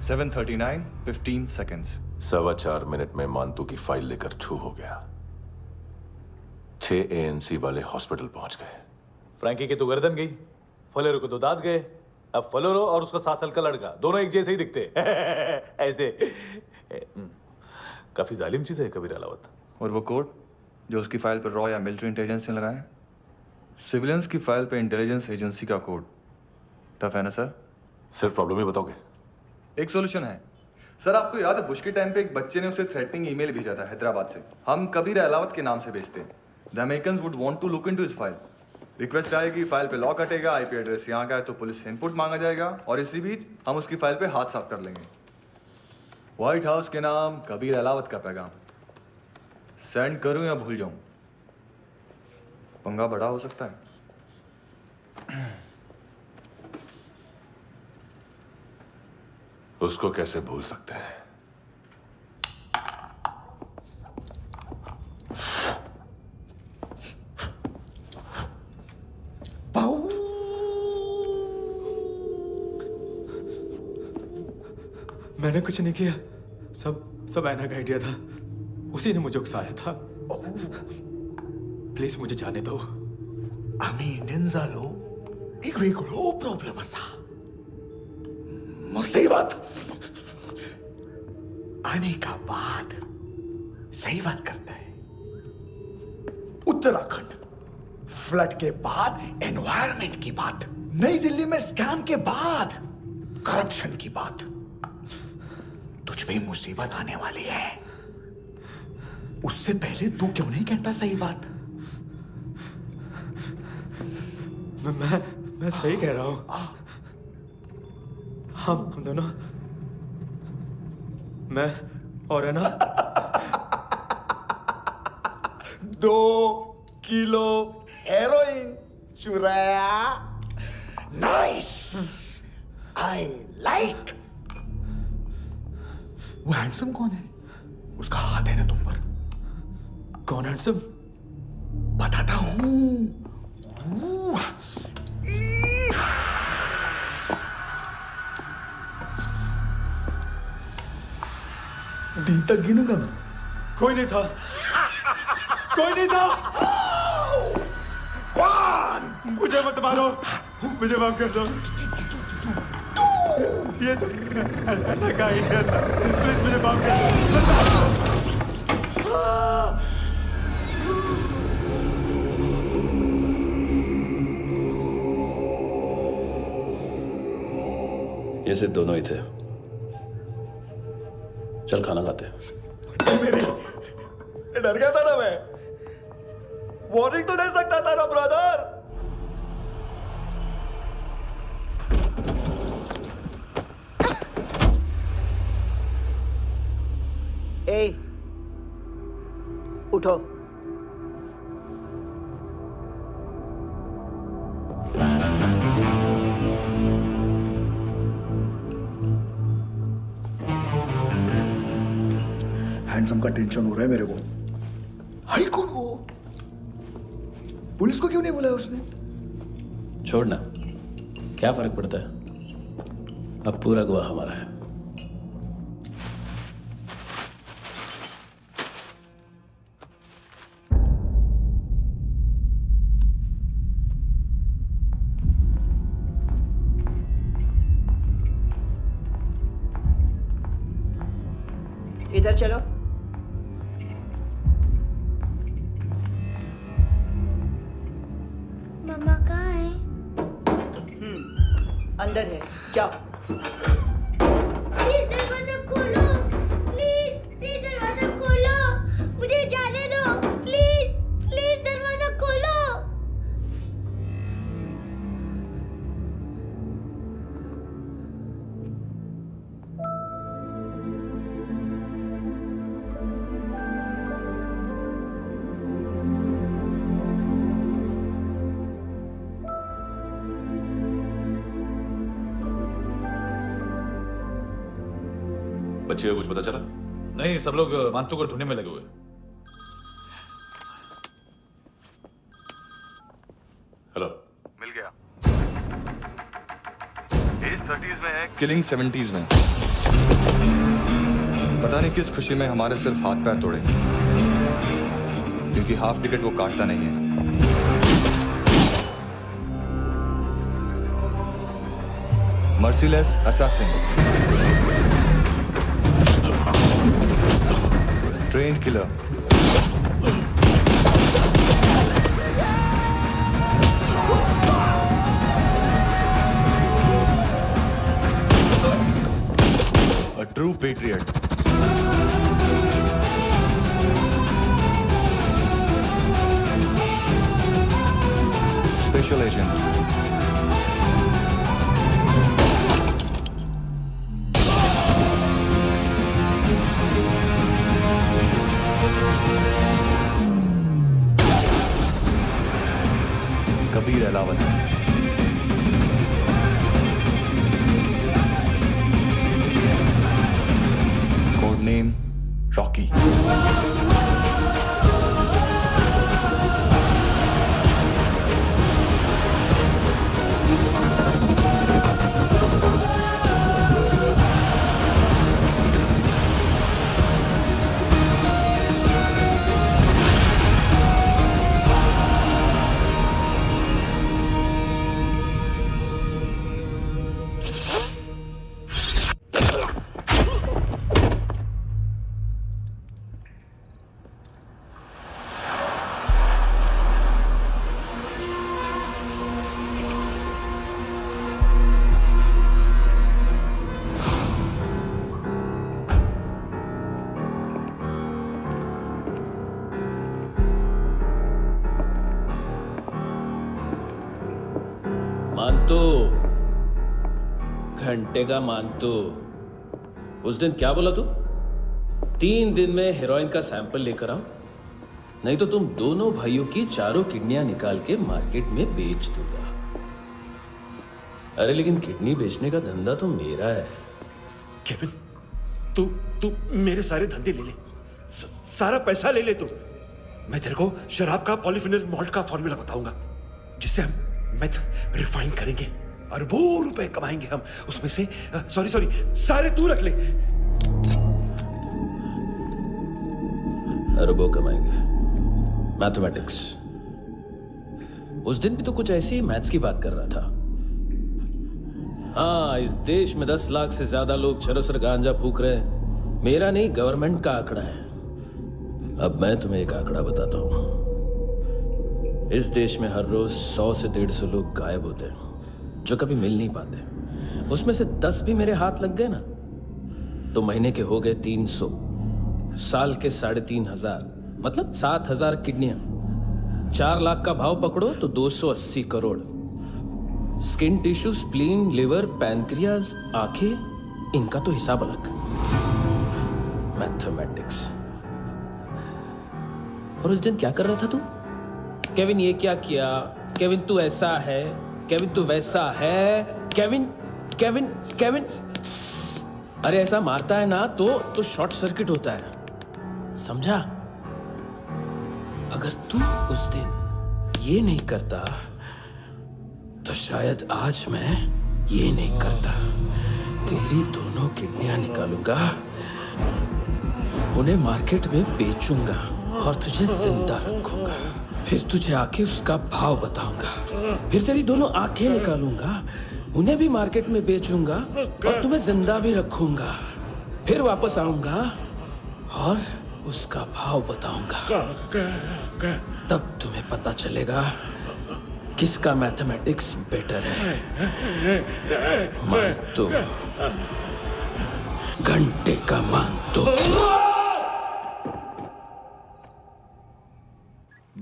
7:39 15 seconds 4.25 मिनट में मानतू की फाइल लेकर छू हो गया 6 ANC वाले हॉस्पिटल पहुंच गए फ्रैंकी की तो गर्दन गई फलेरो को तो दांत गए अब फलेरो और उसका 7 साल का लड़का दोनों एक जैसे ही दिखते ऐसे काफी जालिम चीज है कबीर अलावत और वो कोड जो उसकी फाइल पर रॉ या मिलिट्री इंटेलिजेंस ने लगाया सिविलियंस की फाइल पे इंटेलिजेंस एजेंसी का कोड टफ है ना सर सिर्फ प्रॉब्लम ही बताओगे एक सॉल्यूशन है सर आपको याद है बुश के टाइम पे एक बच्चे ने उसे थ्रेटनिंग ईमेल भेजा था हैदराबाद से हम कबीर अलावत के नाम से भेजते हैं the Americans would want to look into his file request आएगी फाइल पे लॉक हटेगा आईपी एड्रेस यहाँ का है तो पुलिस से इनपुट मांगा जाएगा और इसी बीच हम उसकी फाइल पे हाथ साफ कर लेंगे व्हाइट हाउस के नाम कबीर अलावत का पैगाम सेंड करूं या भूल जाऊं पंगा बड़ा हो सकता है उसको कैसे भूल सकते हैं मैंने कुछ नहीं किया सब ऐना का आइडिया था उसी ने मुझे उकसाया था प्लीज मुझे जाने दो आम्ही इंडियन झालो एक वेगळो प्रॉब्लेम असा मुसीबत आने का बाद सही बात करता है उत्तराखंड फ्लड के बाद एनवायरनमेंट की बात नई दिल्ली में स्कैम के बाद करप्शन की बात तुझ पे मुसीबत आने वाली है उससे पहले तू क्यों नहीं कहता सही बात मैं सही कह रहा हूं हम दोनों मैं और है ना 2 किलो हेरोइन चुराया नाइस आई लाइक वो हैंडसम कौन है उसका हाथ है ना तुम पर कौन हैंडसम बताता हूं दिन तक गिनूंगा मैं कोई नहीं था कोई नहीं था मुझे मत मारो मुझे माफ कर दो ये सब ऐना का आइडिया था प्लीज मुझे माफ कर दो ये सिर्फ दोनों ही थे चल खाना खाते हैं मेरी डर गया था ना मैं वार्निंग तो दे सकता था ना ब्रदर ए उठो हैंडसम का टेंशन हो रहा है मेरे को। हाई कौन वो? पुलिस को क्यों नहीं बुलाया उसने? छोड़ना, क्या फर्क पड़ता है? अब पूरा गवाह हमारा है। इधर चलो। मम्मा कहाँ है? अंदर है, जाओ। प्लीज दरवाजा खोलो, प्लीज दरवाजा खोलो, मुझे जाने दो, प्लीज दरवाजा खोलो। बच्चे को कुछ पता चला? नहीं, सब लोग मानतू को ढूंढने में लगे हुए। हेलो, मिल गया। एज 30s में है, किलिंग 70s में। पता नहीं किस खुशी में हमारे सिर्फ हाथ पैर तोड़े, क्योंकि हाफ टिकट वो काटता नहीं है। Merciless assassin, trained killer, a true patriot. Special agent. Kabir Alawat, code name Rocky. मानतो, घंटे का मानतो, उस दिन क्या बोला तू? 3 दिन में हेरोइन का सैंपल लेकर आओ, नहीं तो तुम दोनों भाइयों की चारों किडनियां निकाल के मार्केट में बेच दूंगा। अरे लेकिन किडनी बेचने का धंधा तो मेरा है। केविन, तू मेरे सारे धंधे ले ले, सारा पैसा ले ले तू। मैं तेरे को शराब का पॉलीफिनल मॉल्ट का फॉर्मूला बताऊंगा, जिससे हम मेथ रिफाइन करेंगे, अरबों रुपए कमाएंगे हम उसमें से। सॉरी सारे तू रख ले। अरबों कमाएंगे, मैथमेटिक्स। उस दिन भी तो कुछ ऐसी ही मैथ्स की बात कर रहा था। हाँ, इस देश में 10 लाख से ज्यादा लोग चरस और गांजा फूक रहे हैं। मेरा नहीं, गवर्नमेंट का आंकड़ा है। अब मैं तुम्हें एक आंकड़ा बताता हूं। इस देश में हर रोज 100 से 150 लोग गायब होते हैं, जो कभी मिल नहीं पाते। उसमें से 10 भी मेरे हाथ लग गए ना, तो महीने के हो गए 300, साल के 3,500, मतलब 7,000 किडनियां। 4 लाख का भाव पकड़ो तो 280 crore. Skin tissue, spleen, liver, pancreas, आंखें, इनका तो हिसाब अलग। मैथमेटिक्स। और उस दिन क्या कर रहा था तू? केविन ये क्या किया, केविन तू ऐसा है, केविन तू वैसा है, केविन केविन केविन। अरे ऐसा मारता है ना तो शॉर्ट सर्किट होता है। समझा? अगर तू उस दिन ये नहीं करता तो शायद आज मैं ये नहीं करता। तेरी दोनों किडनियां निकालूंगा, उन्हें मार्केट में बेचूंगा और तुझे जिंदा रखूंगा। फिर तुझे आके उसका भाव बताऊंगा। फिर तेरी दोनों आंखें निकालूंगा, उन्हें भी मार्केट में बेचूंगा और तुम्हें जिंदा भी रखूंगा। फिर वापस आऊंगा और उसका भाव बताऊंगा। तब तुम्हें पता चलेगा किसका मैथमेटिक्स बेटर है। मानतो, घंटे का मानतो।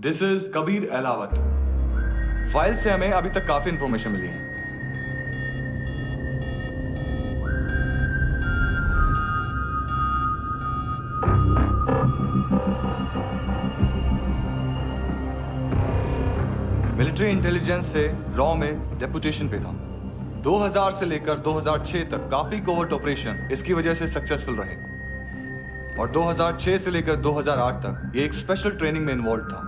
This is Kabir Ahlawat. File से हमें अभी तक काफी इंफॉर्मेशन मिली है। मिलिट्री इंटेलिजेंस से रॉ में डेपुटेशन पे था। 2000 से लेकर 2006 तक काफी कोवर्ट ऑपरेशन इसकी वजह से सक्सेसफुल रहे और 2006 से लेकर 2008 तक ये एक स्पेशल ट्रेनिंग में इन्वॉल्व था।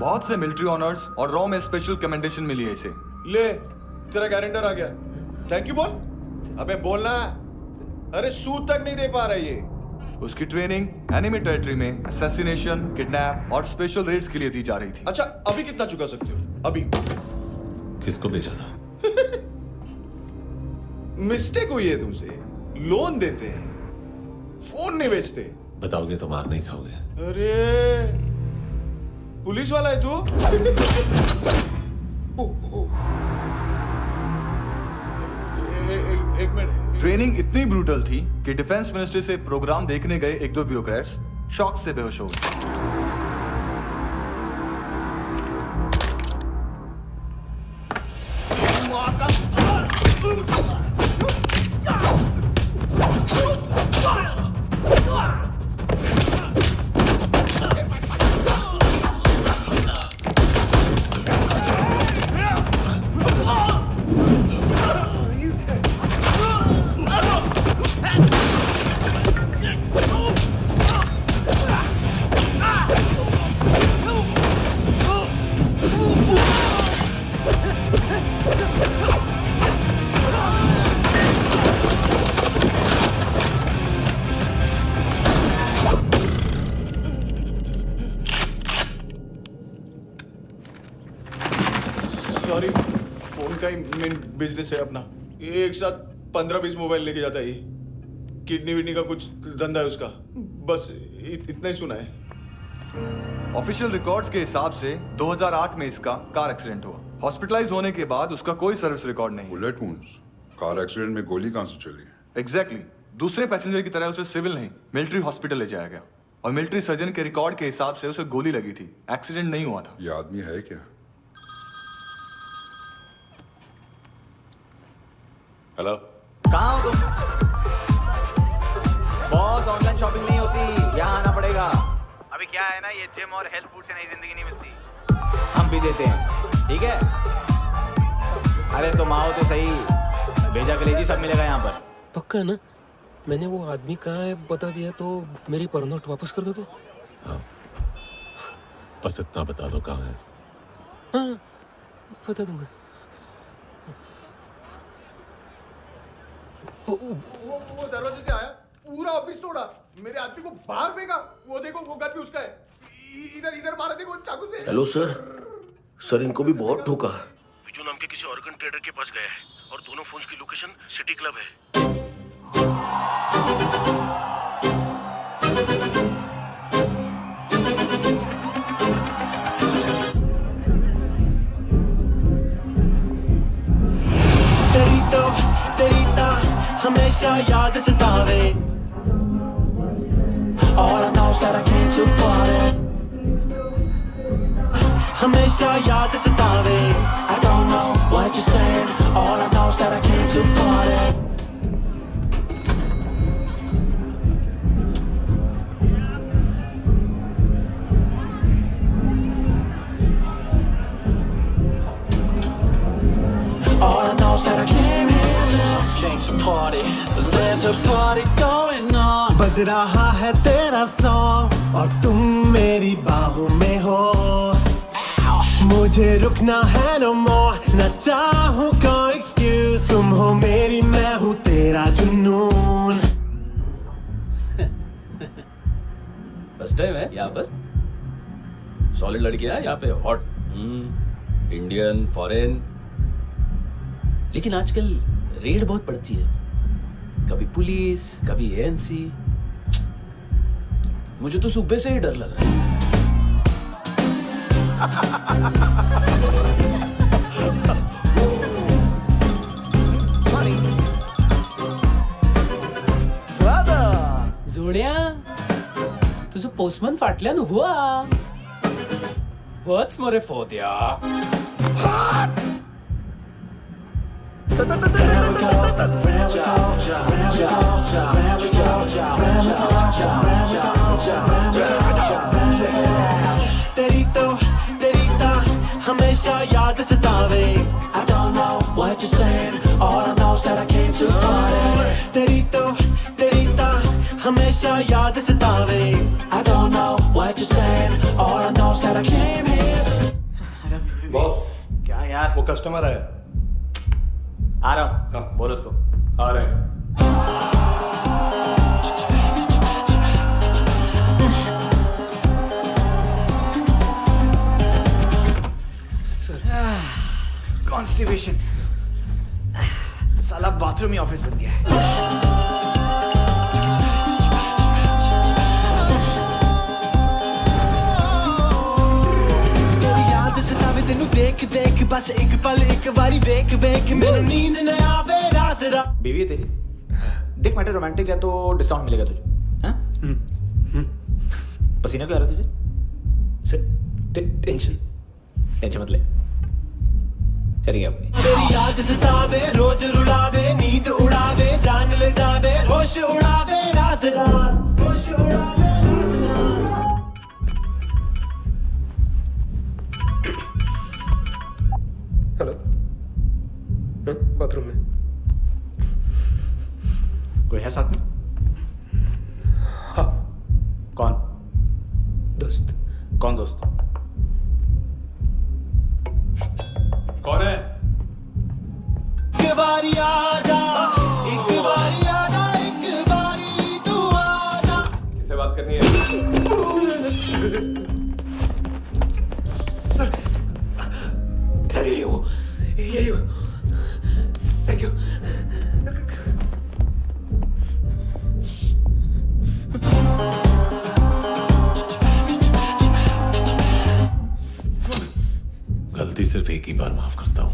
बहुत से मिलिट्री ऑनर्स और रॉ में स्पेशल कमेंडेशन मिली है इसे। ले, तेरा गारंटर आ गया। थैंक यू बोल। अबे बोलना। अरे सूद तक नहीं दे पा रहा ये। उसकी ट्रेनिंग एनिमी टेरिटरी में असैसिनेशन, किडनैप और स्पेशल रेड्स के लिए दी जा रही थी। अच्छा, अभी कितना चुका सकते हो? अभी किसको भेजा था? मिस्टेक हुई है तुमसे। लोन देते हैं, फोन नहीं बेचते। बताओगे तो मार नहीं खाओगे। अरे पुलिस वाला है तू? एक मिनट। ट्रेनिंग इतनी ब्रूटल थी कि डिफेंस मिनिस्ट्री से प्रोग्राम देखने गए एक दो ब्यूरोक्रेट्स शॉक से बेहोश हो गए। सॉरी, फोन का ही मेन बिजनेस है अपना। एक साथ 15-20 मोबाइल लेके जाता है ये। किडनी विडनी का कुछ धंधा है उसका। बस इतना ही सुना है। ऑफिशियल रिकॉर्ड्स के हिसाब से 2008 में इसका कार एक्सीडेंट हुआ। हॉस्पिटलाइज होने के बाद उसका कोई सर्विस रिकॉर्ड नहीं। Bullet wounds? कार एक्सीडेंट में गोली कहां से चली? एग्जैक्टली। दूसरे पैसेंजर की तरह उसे सिविल नहीं, मिलिट्री हॉस्पिटल ले जाया गया और मिलिट्री सर्जन के रिकॉर्ड के हिसाब से उसे गोली लगी थी। एक्सीडेंट नहीं हुआ था। ये आदमी है क्या? हेलो, कहाँ हो तुम? बॉस, ऑनलाइन शॉपिंग नहीं होती, यहाँ आना पड़ेगा। अभी क्या है ना, ये जिम और हेल्थ फूड से नई जिंदगी नहीं मिलती। हम भी देते हैं, ठीक है? अरे तुम आओ तो सही, भेजा कलेजी सब मिलेगा यहाँ पर। पक्का ना? मैंने वो आदमी कहाँ है बता दिया तो मेरी परनोट वापस कर दोगे? हाँ, बस इतना बता दो कहाँ है। हाँ, बता दूंगा। वो दरवाजे से आया, पूरा ऑफिस तोड़ा, मेरे आदमी को बाहर फेंका। वो देखो, वो गन भी उसका है। इधर इधर मारा, देखो चाकू से। हेलो सर, इनको भी बहुत ठोका। विजू नाम के किसी ऑर्गन ट्रेडर के पास गया है और दोनों फोन्स की लोकेशन सिटी क्लब है। तेरी तो हमेशा याद सतावे। All I know is that I came to party। हमेशा याद सतावे। I don't know what you're saying। All I know is that I came to party। All I know is that I came here to party. There's a party going on, बज रहा है तेरा song और तुम मेरी बाहों में हो, मुझे रुकना है no more, न चाहूँ कोई excuse, तुम हो मेरी मैं हूँ तेरा जुनून। फर्स्ट टाइम है यहाँ पर, सॉलिड लड़कियां यहाँ पे, हॉट इंडियन फॉरेन, लेकिन आजकल रेड बहुत पड़ती है, कभी पुलिस कभी एएनसी, मुझे तो सुबह से ही डर लग रहा है। Sorry. जोड्या तुझं पोस्टमन फाटल्यान उभो आ, वच मरे फोद्या। तेरी तो हमेशा याद सतावे। I don't know what you're saying, all I know is that I came to party। तेरी तो हमेशा याद सतावे। I don't know what you're saying, all I know is that I came here। Boss क्या यार, वो कस्टमर है। आ रहा हूँ। हाँ बोलो उसको। आ रहे हैं। कॉन्स्टिपेशन, साला बाथरूम ही ऑफिस बन गया है। तेनू देख देख बस एक पल एक बारी वेख वेख, मैनू नींद न आवे रात रात। बीवी है तेरी, देख मैटर रोमांटिक है तो डिस्काउंट मिलेगा तुझे। हाँ? पसीना क्यों आ रहा है तुझे? टेंशन मत ले, चलिए अपनी। तेरी याद सतावे, रोज रुलावे, नींद उड़ावे, जान ले जावे, होश उड़ावे रात रात, होश उड़ावे। हेलो, बाथरूम में कोई है साथ में? हाँ। कौन? दोस्त। कौन दोस्त? कौन है? एक बारी आजा, एक बारी आजा, एक बारी तू आजा। किससे बात करनी है? सर यही हो। Thank you. गलती सिर्फ एक ही बार माफ करता हूँ।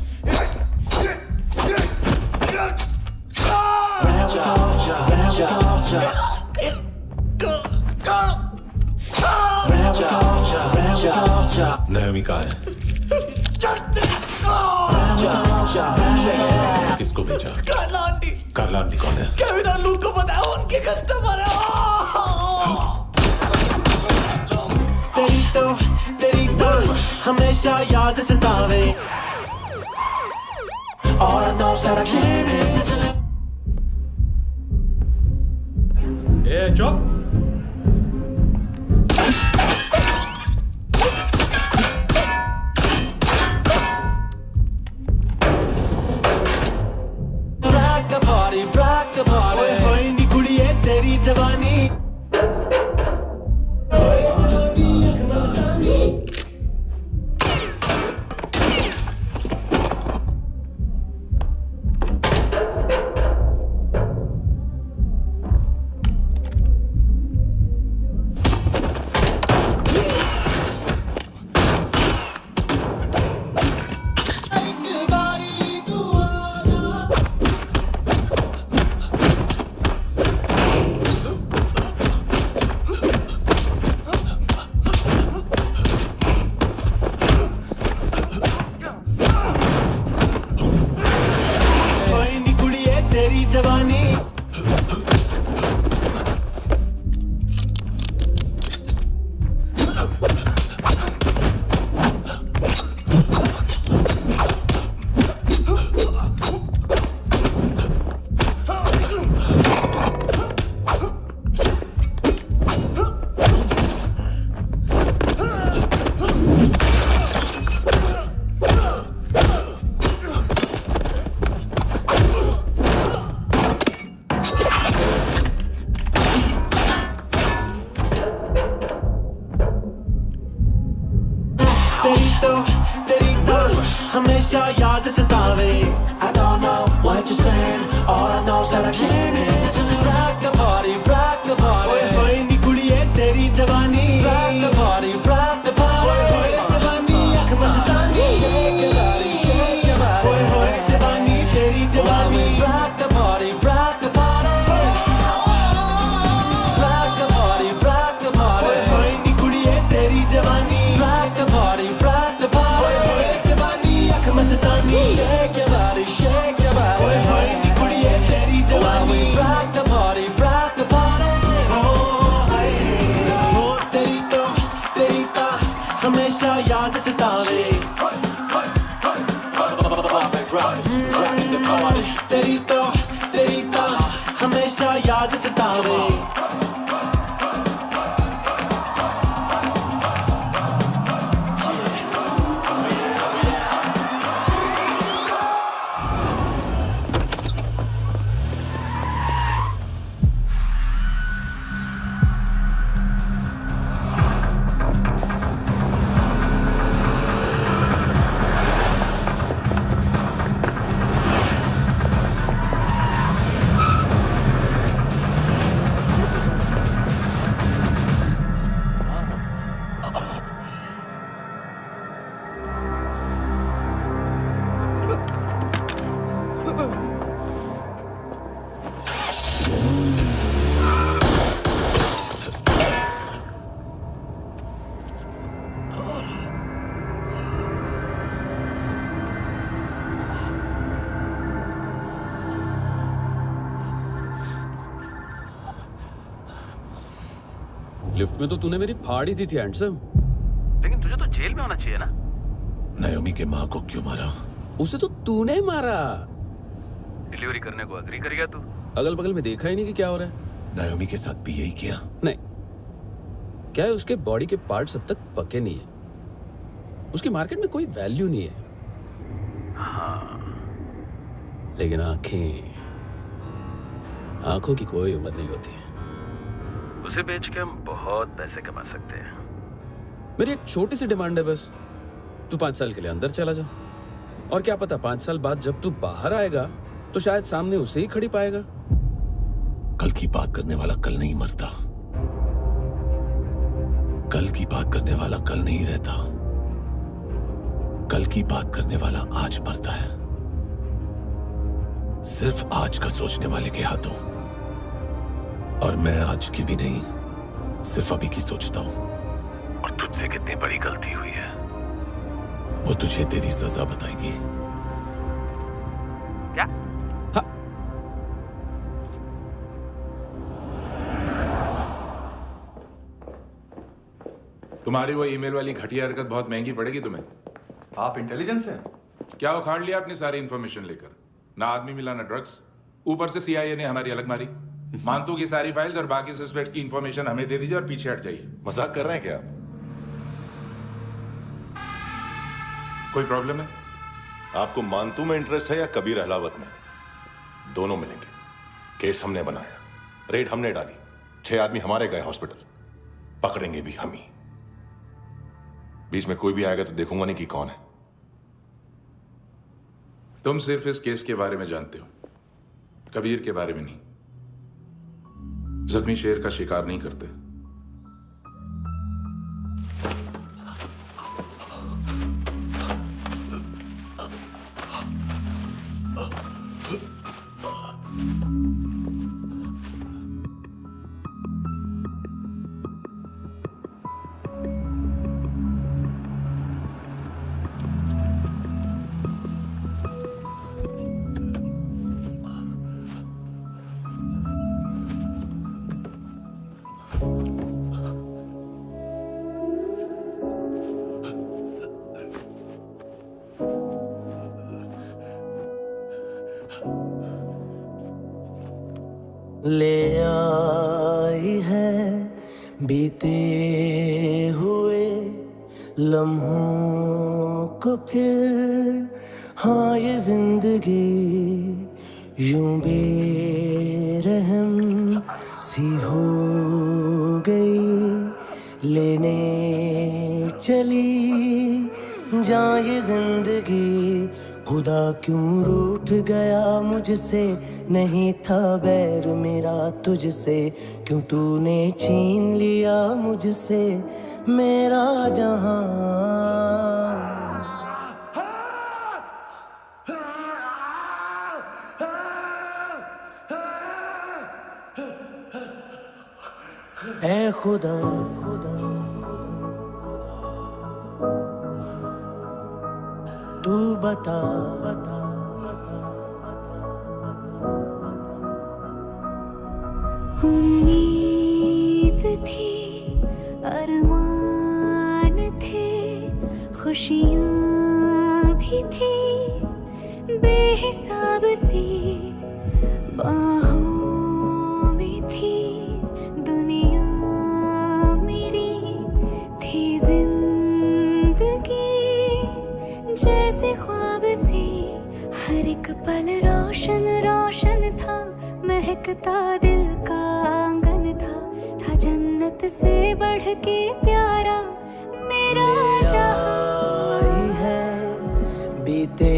नायोमी कहाँ है? किसको भेजा? कार्ला आंटी। कार्ला आंटी कौन है? केविन और लूक को बताया, उनके कस्टमर है। तेरी तो हमेशा याद सतावे। All I know is that I came here to live। ए चुप। rock the party। होई नी कुड़िए तेरी जवानी। हमेशा याद सतावे. I don't know what you're saying, all I know is that I came here to rock the party, rock the party. ओए होए नी कुड़िए तेरी जवानी, rock the party, rock the party. ओए होए जवानी आँख मस्तानी, shake your body, shake your body. ओए होए जवानी तेरी जवानी, rock the party, rock the party. Rock the party, rock the party. ओए होए नी कुड़िए तेरी जवानी, rock the party, rock the party. ओए होए जवानी आँख मस्तानी, shake your body, shake your body. ओए होए नी कुड़िए तेरी जवानी, rock the party, rock the party. हो तेरी तो हमेशा याद सतावे. तेरी तो हमेशा याद सतावे. लिफ्ट में तो तूने मेरी फाड़ ही दी थी हैंडसम. लेकिन तुझे तो जेल में होना चाहिए ना. नायोमी के माँ को क्यों मारा? उसे तो तूने मारा. डिलीवरी करने को अग्री कर गया तू. अगल बगल में देखा ही नहीं कि क्या हो रहा है. नायोमी के साथ भी यही किया? नहीं. क्या है, उसके बॉडी के पार्ट्स अब तक पके नहीं है. उसकी मार्केट में कोई वैल्यू नहीं है. हाँ. लेकिन आंखों की कोई उम्र नहीं होती है. उसे बेच के हम बहुत पैसे कमा सकते हैं. मेरी एक छोटी सी डिमांड है बस. तू 5 साल के लिए अंदर चला जा, और क्या पता 5 साल बाद जब तू बाहर आएगा तो शायद सामने उसे ही खड़ी पाएगा. कल की बात करने वाला कल नहीं मरता. कल की बात करने वाला कल नहीं रहता. कल की बात करने वाला आज मरता है. सिर्फ आज का सोचने वाले के हाथों. और मैं आज की भी नहीं, सिर्फ अभी की सोचता हूं. और तुझसे कितनी बड़ी गलती हुई है वो तुझे तेरी सजा बताएगी. क्या? हाँ. तुम्हारी वो ईमेल वाली घटिया हरकत बहुत महंगी पड़ेगी तुम्हें. आप इंटेलिजेंस हैं? क्या उखाड़ लिया अपनी सारी इंफॉर्मेशन लेकर? ना आदमी मिला ना ड्रग्स. ऊपर से CIA ने हमारी अलग मारी. मानतू की सारी फाइल्स और बाकी सस्पेक्ट की इंफॉर्मेशन हमें दे दीजिए और पीछे हट जाइए. मजाक कर रहे हैं क्या आप? कोई प्रॉब्लम है? आपको मानतू में इंटरेस्ट है या कबीर अहलावत में? दोनों मिलेंगे. केस हमने बनाया, रेड हमने डाली, 6 आदमी हमारे गए हॉस्पिटल. पकड़ेंगे भी हम ही. बीच में कोई भी आएगा तो देखूंगा नहीं कि कौन है. तुम सिर्फ इस केस के बारे में जानते हो, कबीर के बारे में नहीं. जख्मी शेर का शिकार नहीं करते. ले आई है बीते हुए लम्हों को फिर. हाँ ये जिंदगी यूं बेरहम सी हो गई, लेने चली जा ये जिंदगी खुदा क्यों रूठ गया मुझसे, नहीं था बैर मेरा तुझसे, क्यों तूने छीन लिया मुझसे मेरा जहां। ऐ खुदा तू बता उम्मीद थी, अरमान थे, खुशियाँ भी थी बेहिसाब सी बाहों में थी दुनिया मेरी, थी जिंदगी जैसे ख्वाब सी, हर एक पल रोशन रोशन था, महकता दिल का आंगन था जन्नत से बढ़ के प्यारा मेरा जहां है। बीते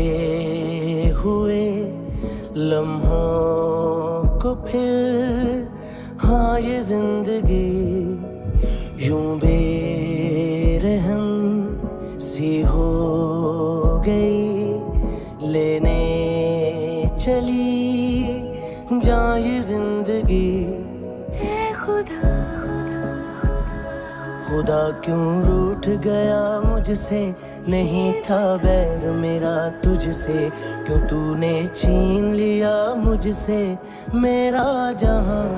हुए लम्हों को फिर, हाँ ये जिंदगी यूं बेरहम सी हो गई, लेने चली जा ये जिंदगी। ऐ खुदा खुदा क्यों रूठ गया मुझसे, नहीं था बैर मेरा तुझसे, क्यों तूने छीन लिया मुझसे मेरा जहां।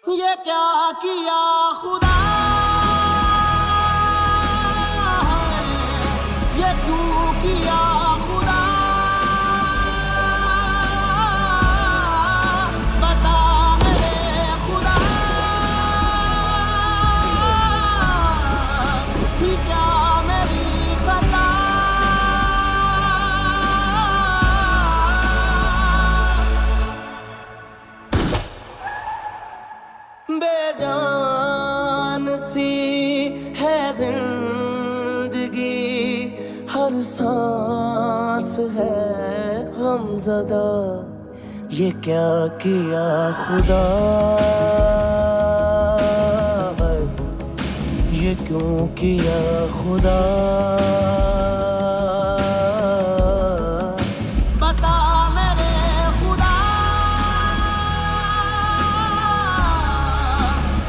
ये क्या किया खुदा, ये क्यों किया खुदा, बता मेरे खुदा कि क्या मेरी खता। बेजान सी है जिंदगी, हर सांस है गमज़दा, ये क्या किया खुदा, ये क्यों किया खुदा, बता मेरे खुदा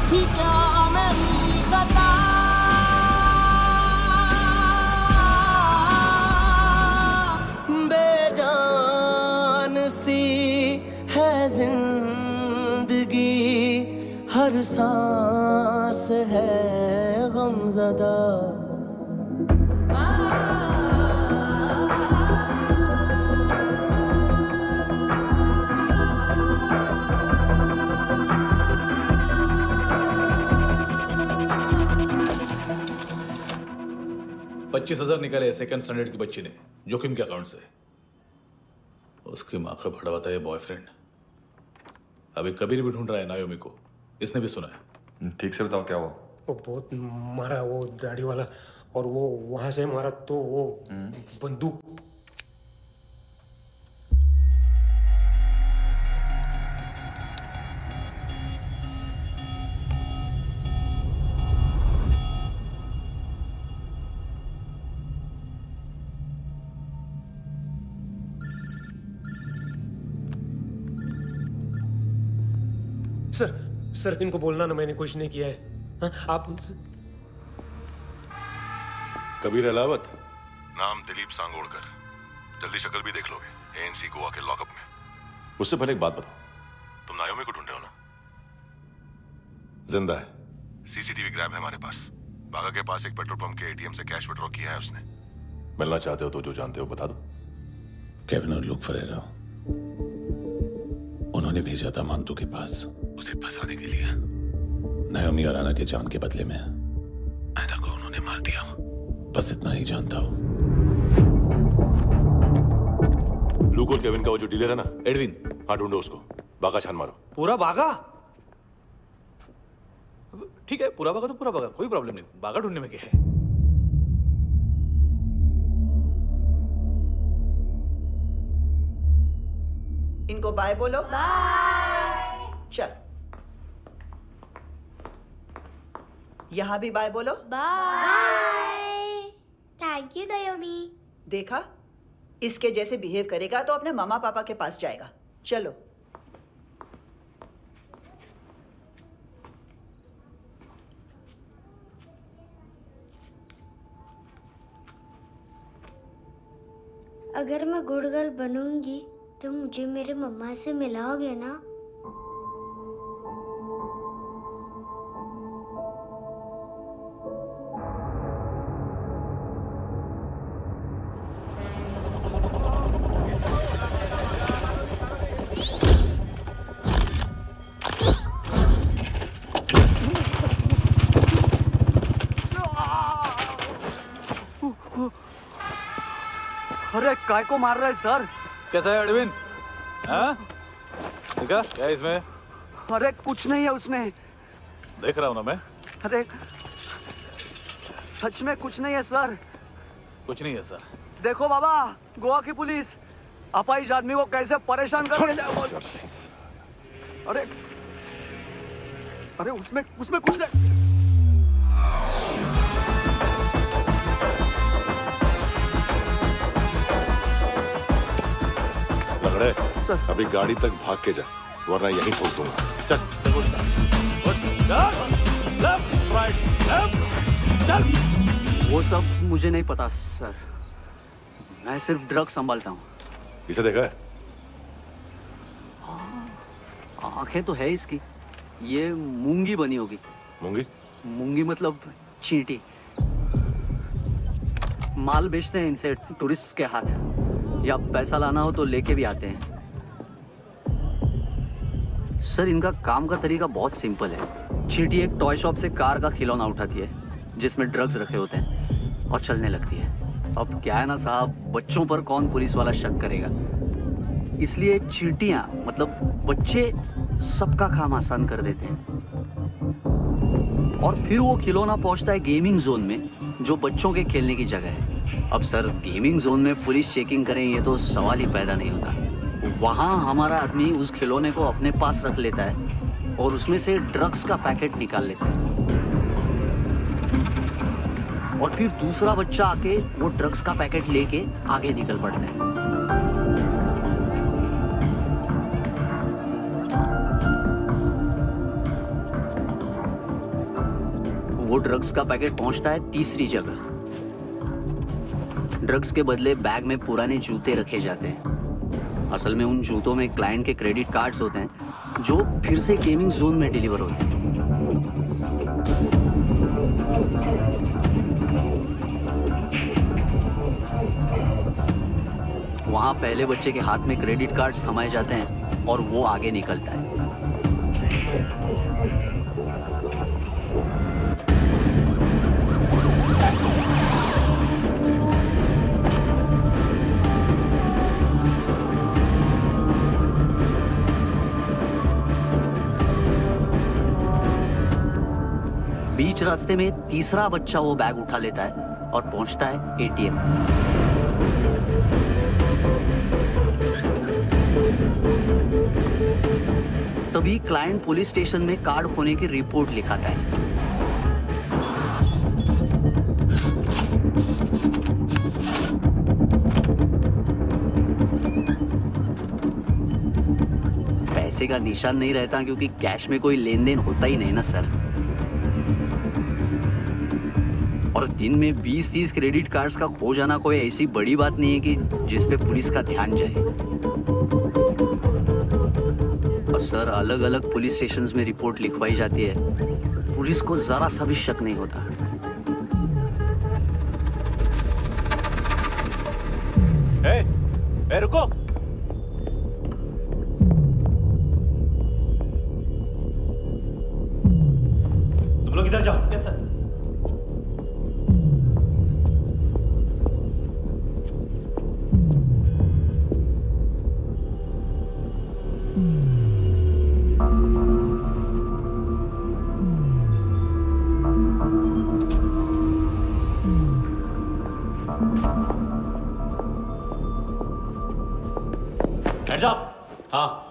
कि क्या मेरी खता। बेजान सी है जिंदगी, हर सांस है गमज़दा। $25,000 निकाले सेकंड स्टैंडर्ड की बच्ची ने जोखिम के अकाउंट से। उसकी माँ का भड़वाता है बॉयफ्रेंड। अभी कबीर भी ढूंढ रहा है नायोमी को, इसने भी सुना है। ठीक से बताओ क्या हुआ। वो बहुत मारा वो दाढ़ी वाला, और वो वहां से मारा तो वो बंदूक। सर इनको बोलना ना मैंने कुछ नहीं किया है। हाँ, आप उनसे। कबीर अलावत, नाम दिलीप सांगोड़कर, जल्दी शक्ल भी देख लोगे एएनसी गोवा के लॉकअप में। मुझसे पहले एक बात बताओ, तुम नायोमी को ढूंढ रहे हो ना? जिंदा है, सीसीटीवी ग्रैब है हमारे पास। बागा के पास एक पेट्रोल पंप के एटीएम से कैश विड्रॉ किया है उसने। मिलना चाहते हो तो जो जानते हो बता दो। केविन और लुक फरेरा, उन्होंने भेजा था मांतू के पास उसे फंसाने के लिए। नायोमी और आना के जान के बदले में आना को उन्होंने मार दिया। बस इतना ही जानता हूं। लूक और केविन का वो जो डीलर है ना, एडविन, हाँ ढूंढो उसको। बागा छान मारो। पूरा बागा? ठीक है, पूरा भगा तो पूरा भगा, कोई प्रॉब्लम नहीं, बागा ढूंढने में क्या है। इनको बाय बोलो। बाय। चल, यहाँ भी बाय बोलो। बाय। Thank you नायोमी। देखा, इसके जैसे बिहेव करेगा तो अपने मामा पापा के पास जाएगा। चलो। अगर मैं गुड गर्ल बनूंगी तो मुझे मेरे मम्मा से मिलाओगे ना? अरे काय को मार रहा है सर? कैसा है अरविंद? हाँ? देखा क्या है इसमें? अरे कुछ नहीं है उसमें। देख रहा हूँ ना मैं। अरे सच में कुछ नहीं है सर। कुछ नहीं है सर। देखो बाबा, गोवा की पुलिस अपाहिज आदमी को कैसे परेशान कर रही है। अरे अरे उसमें कुछ नहीं। लंगड़े, अभी गाड़ी तक भाग के जा, वरना यहीं ठोक दूंगा। चल। वो सब मुझे नहीं पता सर, मैं सिर्फ ड्रग संभालता हूँ। इसे देखा है? आंखें तो है इसकी, ये मूंगी बनी होगी। मूंगी? मूंगी मतलब चींटी। माल बेचते हैं इनसे टूरिस्ट के हाथ, या पैसा लाना हो तो लेके भी आते हैं। सर इनका काम का तरीका बहुत सिंपल है। चींटी एक टॉय शॉप से कार का खिलौना उठाती है जिसमें ड्रग्स रखे होते हैं और चलने लगती है। अब क्या है ना साहब, बच्चों पर कौन पुलिस वाला शक करेगा, इसलिए चींटियां मतलब बच्चे सबका काम आसान कर देते हैं। और फिर वो खिलौना पहुंचता है गेमिंग जोन में, जो बच्चों के खेलने की जगह है। अब सर गेमिंग जोन में पुलिस चेकिंग करें ये तो सवाल ही पैदा नहीं होता। वहाँ हमारा आदमी उस खिलौने को अपने पास रख लेता है और उसमें से ड्रग्स का पैकेट निकाल लेता है, और फिर दूसरा बच्चा आके वो ड्रग्स का पैकेट लेके आगे निकल पड़ता है। वो ड्रग्स का पैकेट पहुंचता है तीसरी जगह। ड्रग्स के बदले बैग में पुराने जूते रखे जाते हैं। असल में उन जूतों में क्लाइंट के क्रेडिट कार्ड्स होते हैं जो फिर से गेमिंग जोन में डिलीवर होते हैं। वहां पहले बच्चे के हाथ में क्रेडिट कार्ड्स थमाए जाते हैं और वो आगे निकलता है। बीच रास्ते में तीसरा बच्चा वो बैग उठा लेता है और पहुंचता है एटीएम। तभी क्लाइंट पुलिस स्टेशन में कार्ड खोने की रिपोर्ट लिखाता है। पैसे का निशान नहीं रहता क्योंकि कैश में कोई लेन देन होता ही नहीं ना सर। और दिन में 20-30 क्रेडिट कार्ड्स का खो जाना कोई ऐसी बड़ी बात नहीं है कि जिस पे पुलिस का ध्यान जाए। और सर अलग अलग पुलिस स्टेशंस में रिपोर्ट लिखवाई जाती है, पुलिस को जरा सा भी शक नहीं होता। ए, रुको। तुम लोग इधर जाओ। Yes sir. Heads up. हाँ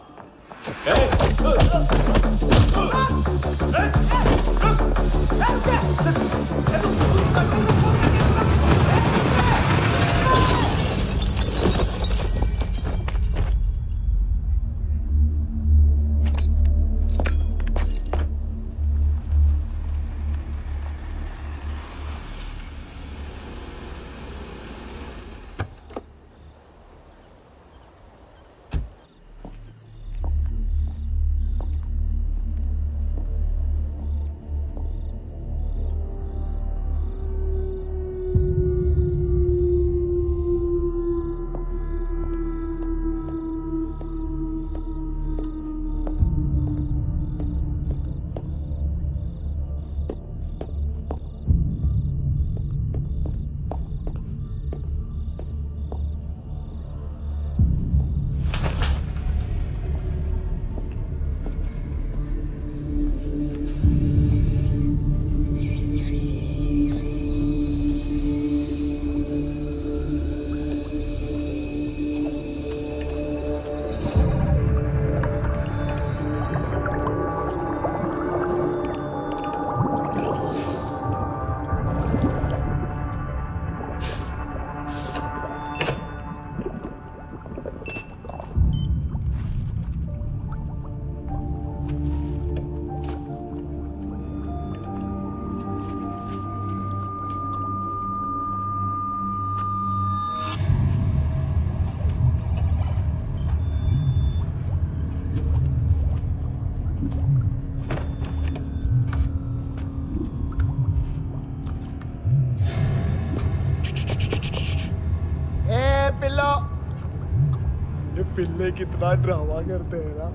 पिल्ले कितना ड्रामा करते हैं ना।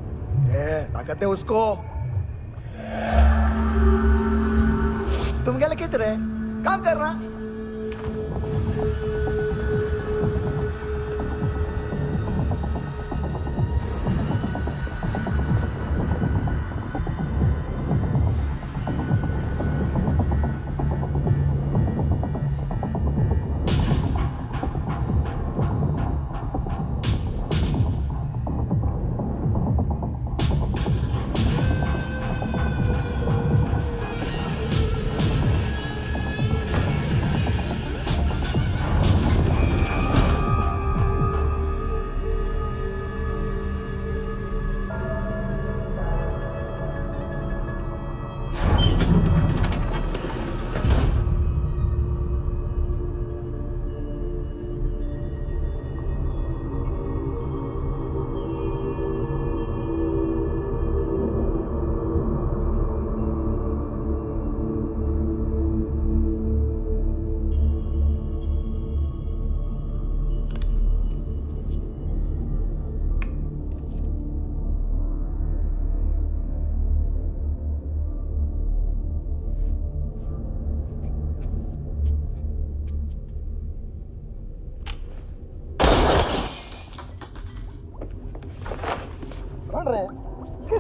ताकत है उसको। तुम क्या लिखित रहे काम कर रहा।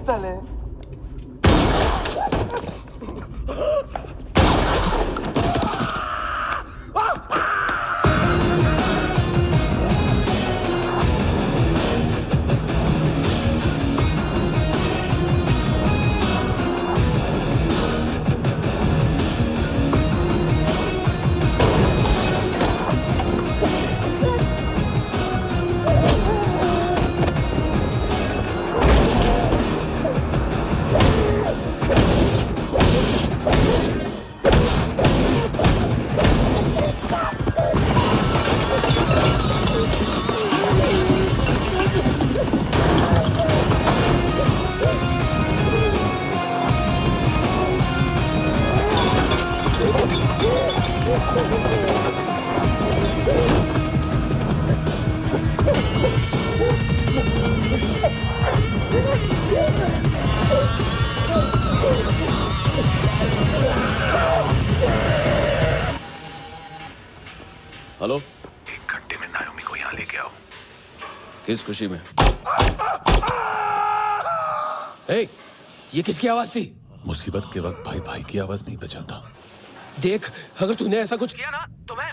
चले हेलो, 1 घंटे में नायोमी को यहाँ लेके आओ। किस खुशी में? ए, ये किसकी आवाज थी? मुसीबत के वक्त भाई भाई की आवाज नहीं बचाता। देख, अगर तूने ऐसा कुछ किया ना तो मैं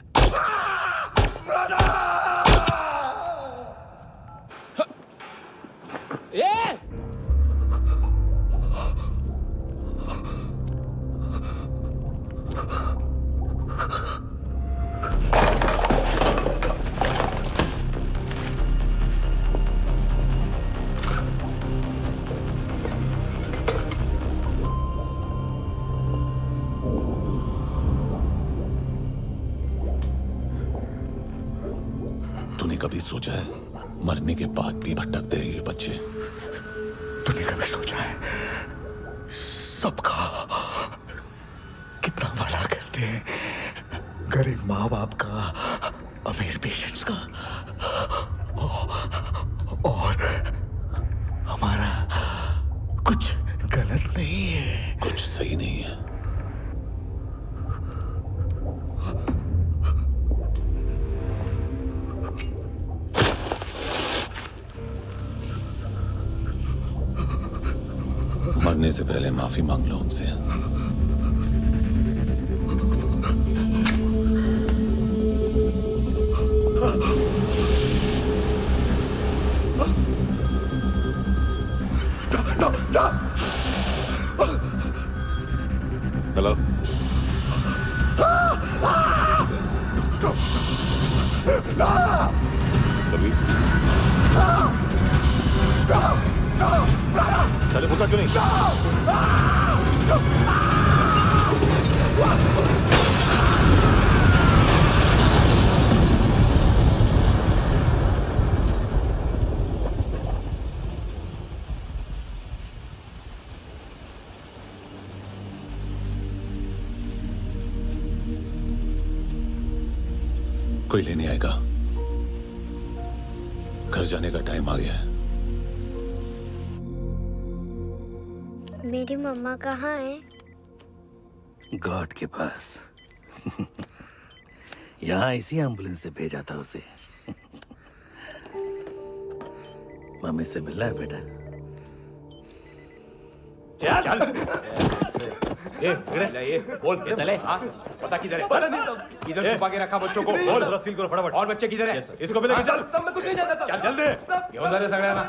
तूने कभी सोचा है मरने के बाद भी भटकते हैं ये बच्चे? तूने कभी सोचा है सबका कितना भला करते हैं? गरीब माँ बाप का, अमीर पेशेंट्स का, और हमारा कुछ गलत नहीं है, कुछ सही नहीं है। मरने से पहले माफी मांग लो उनसे। हेलो, कभी चले पूछा क्यों नहीं? कोई लेने आएगा। घर जाने का टाइम आ गया है। मेरी मम्मा कहाँ है? गॉड के पास। यहाँ इसी एम्बुलेंस से भेजा था उसे। मम्मी से मिला है बेटा? चल ये बोल के चले। पता किधर है? पता नहीं सब। किधर छुपा के रखा बच्चों को? बोल, पूरा सील करो फटाफट। और बच्चे किधर है? इसको भी लेके चल। सब मैं कुछ नहीं जानता। चल जल्दी। घेऊन जा रे सगळ्यांना।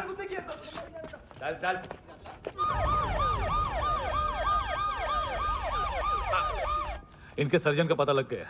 चल चल। इनके सर्जन का पता लग गया।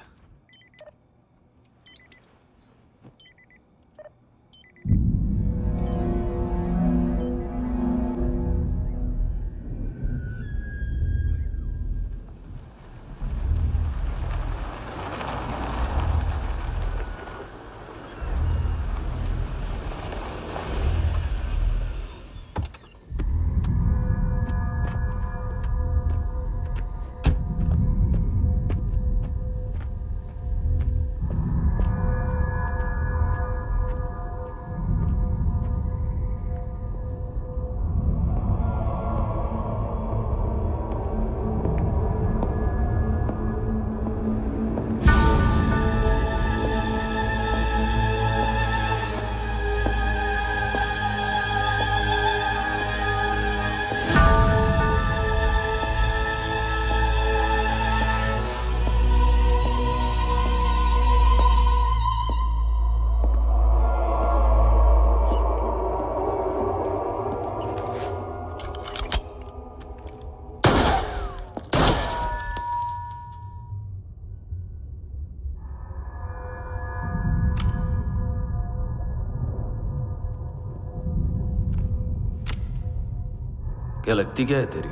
क्या लगती क्या है तेरी?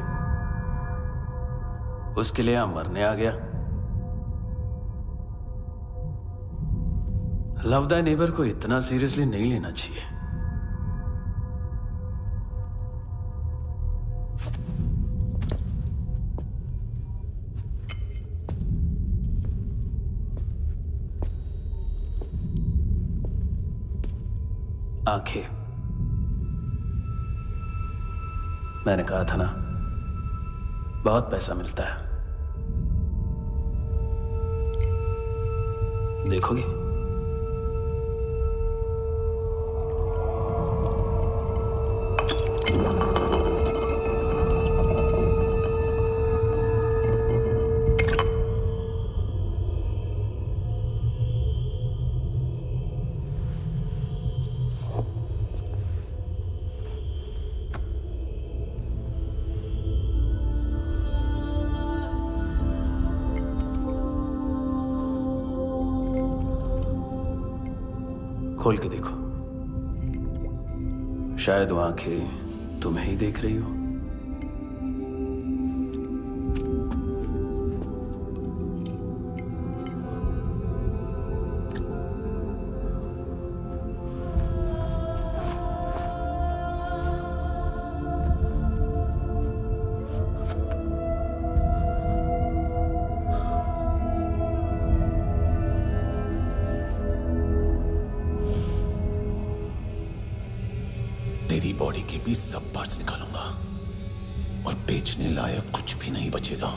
उसके लिए यहां मरने आ गया? लव द नेबर को इतना सीरियसली नहीं लेना चाहिए। आंखें, मैंने कहा था ना, बहुत पैसा मिलता है। देखोगे? खोल के देखो, शायद वो आंखें तुम्हें ही देख रही हो। तेरी बॉडी के भी सब पार्ट्स निकालूंगा और बेचने लायक कुछ भी नहीं बचेगा।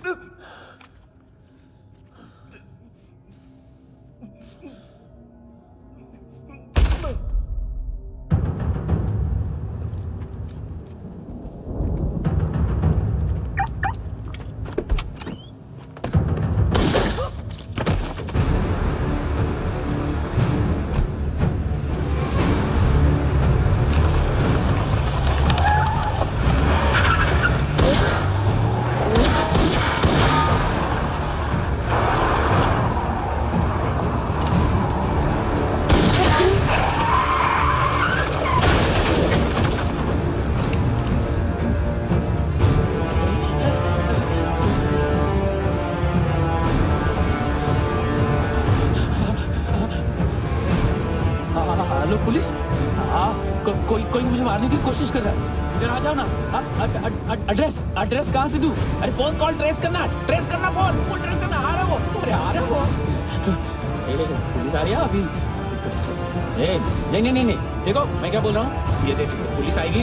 हेलो पुलिस, कोई मुझे मारने की कोशिश कर रहा है। इधर आ जाओ ना। एड्रेस कहाँ से दूं? अरे फोन कॉल ट्रेस करना फोन ट्रेस करना। आ रहा वो, अरे आ रहा वो। पुलिस आ रही है अभी। नहीं, देखो मैं क्या बोल रहा हूँ, ये देखो पुलिस आएगी।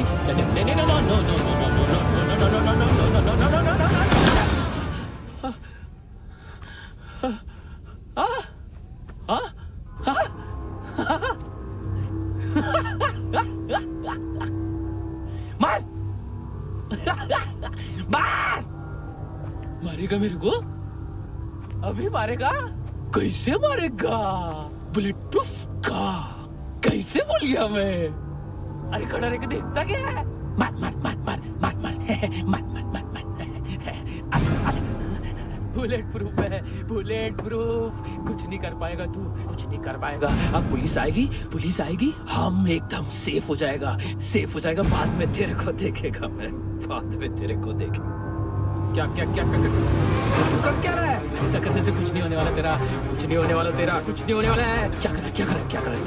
मार मारेगा मेरे को? अभी मारेगा? कैसे मारेगा? बुलेट प्रूफ का कैसे बोल गया मैं? अरे खड़ा रह के देखता क्या है? मार मार मार मार मार मार मार मार मार बुलेट प्रूफ है, बुलेट प्रूफ। कुछ नहीं कर पाएगा तू, कुछ नहीं कर पाएगा। अब पुलिस आएगी, हम एकदम सेफ हो जाएगा। बाद में तेरे को देखेगा मैं, बाद में तेरे को देखेगा। क्या कर क्या रहा है? ऐसा करने से कुछ नहीं होने वाला तेरा, कुछ नहीं होने वाला तेरा, कुछ नहीं होने वाला है। क्या कर रहा है?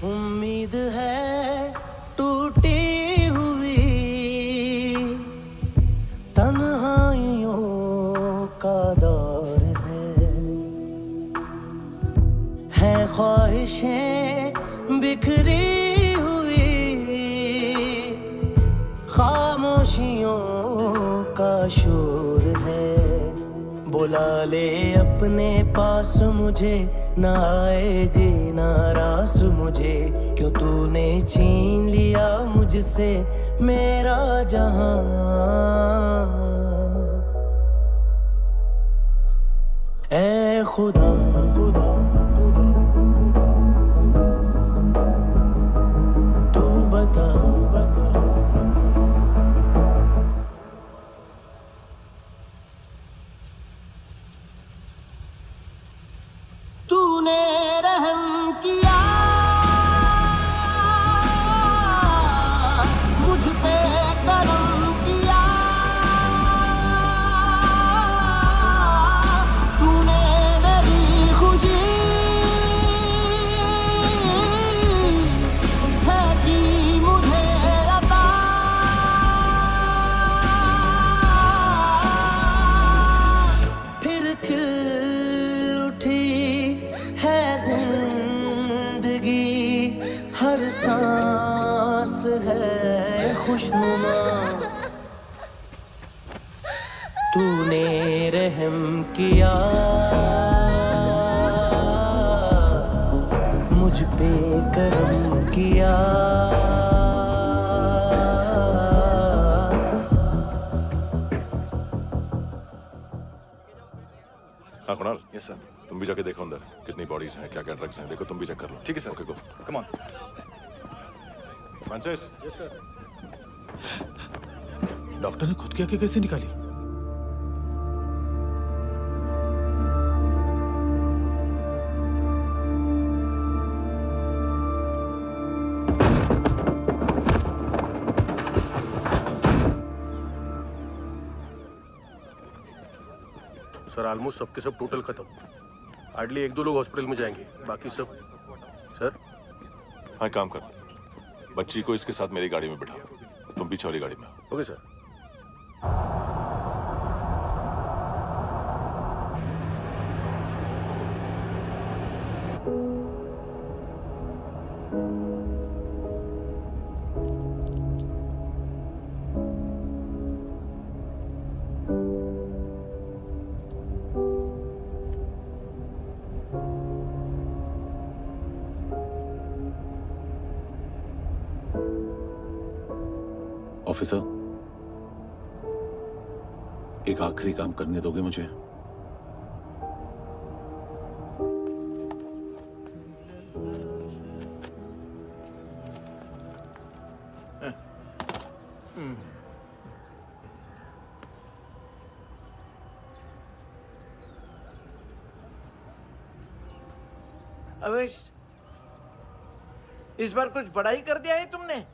उम्मीद है टूटी हुई तन्हाइयों का दौर है ख्वाहिशें बिखरी हुई खामोशियों का शोर है। बुला ले अपने पास मुझे, ना आए जीना रास मुझे, क्यों तूने छीन लिया मुझसे मेरा जहां। ऐ खुदा तू बता तूने रहम किया मुझ पे करम तूने रहम किया मुझ पे करम किया। हाँ कुणाल, यस सर, तुम भी जाके देखो अंदर कितनी बॉडीज हैं, क्या क्या ड्रग्स हैं, देखो तुम भी चेक कर लो। ठीक है sir. Okay go, come on. Francis. Yes sir. Doctor ने खुद की आंखें कैसे निकाली? सर ऑलमोस्ट सबके सब टोटल खत्म। हार्डली 1-2 लोग हॉस्पिटल में जाएंगे, बाकी सब। सर हाँ, काम कर, बच्ची को इसके साथ मेरी गाड़ी में बिठा, तुम पीछे वाली गाड़ी में। Okay sir. ऑफिसर, एक आखिरी काम करने दोगे मुझे? अवेश, इस बार कुछ बड़ा ही कर दिया है तुमने।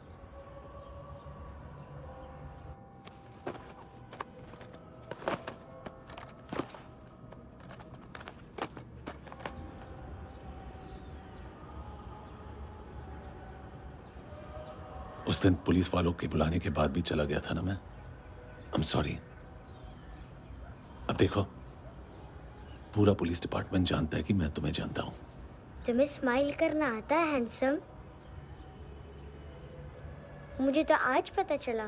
उस दिन पुलिस वालों के बुलाने के बाद भी चला गया था ना मैं। I am sorry. अब देखो, पूरा पुलिस डिपार्टमेंट जानता है कि मैं तुम्हें जानता हूं। तुम्हें स्माइल करना आता है हैंडसम? मुझे तो आज पता चला।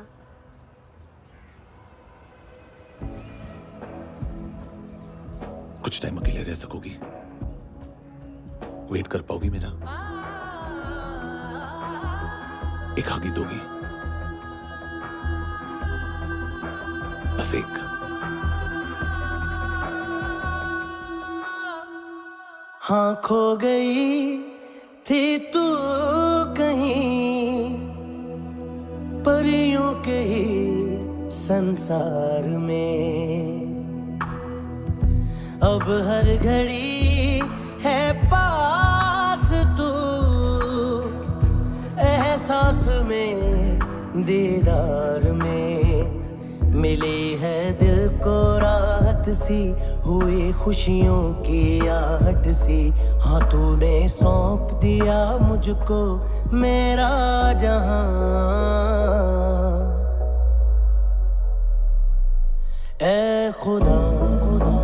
कुछ टाइम अकेले रह सकोगी? वेट कर पाओगी मेरा? एक आगे दोगी? बस एक। हाँ, खो गई थी तू कहीं परियों के ही संसार में, अब हर घड़ी है पास तू, एहसास में दीदार में, मिली है दिल को राहत सी, हुई खुशियों की आहट सी। हाँ, तूने सौंप दिया मुझको मेरा जहां, ए खुदा खुदा।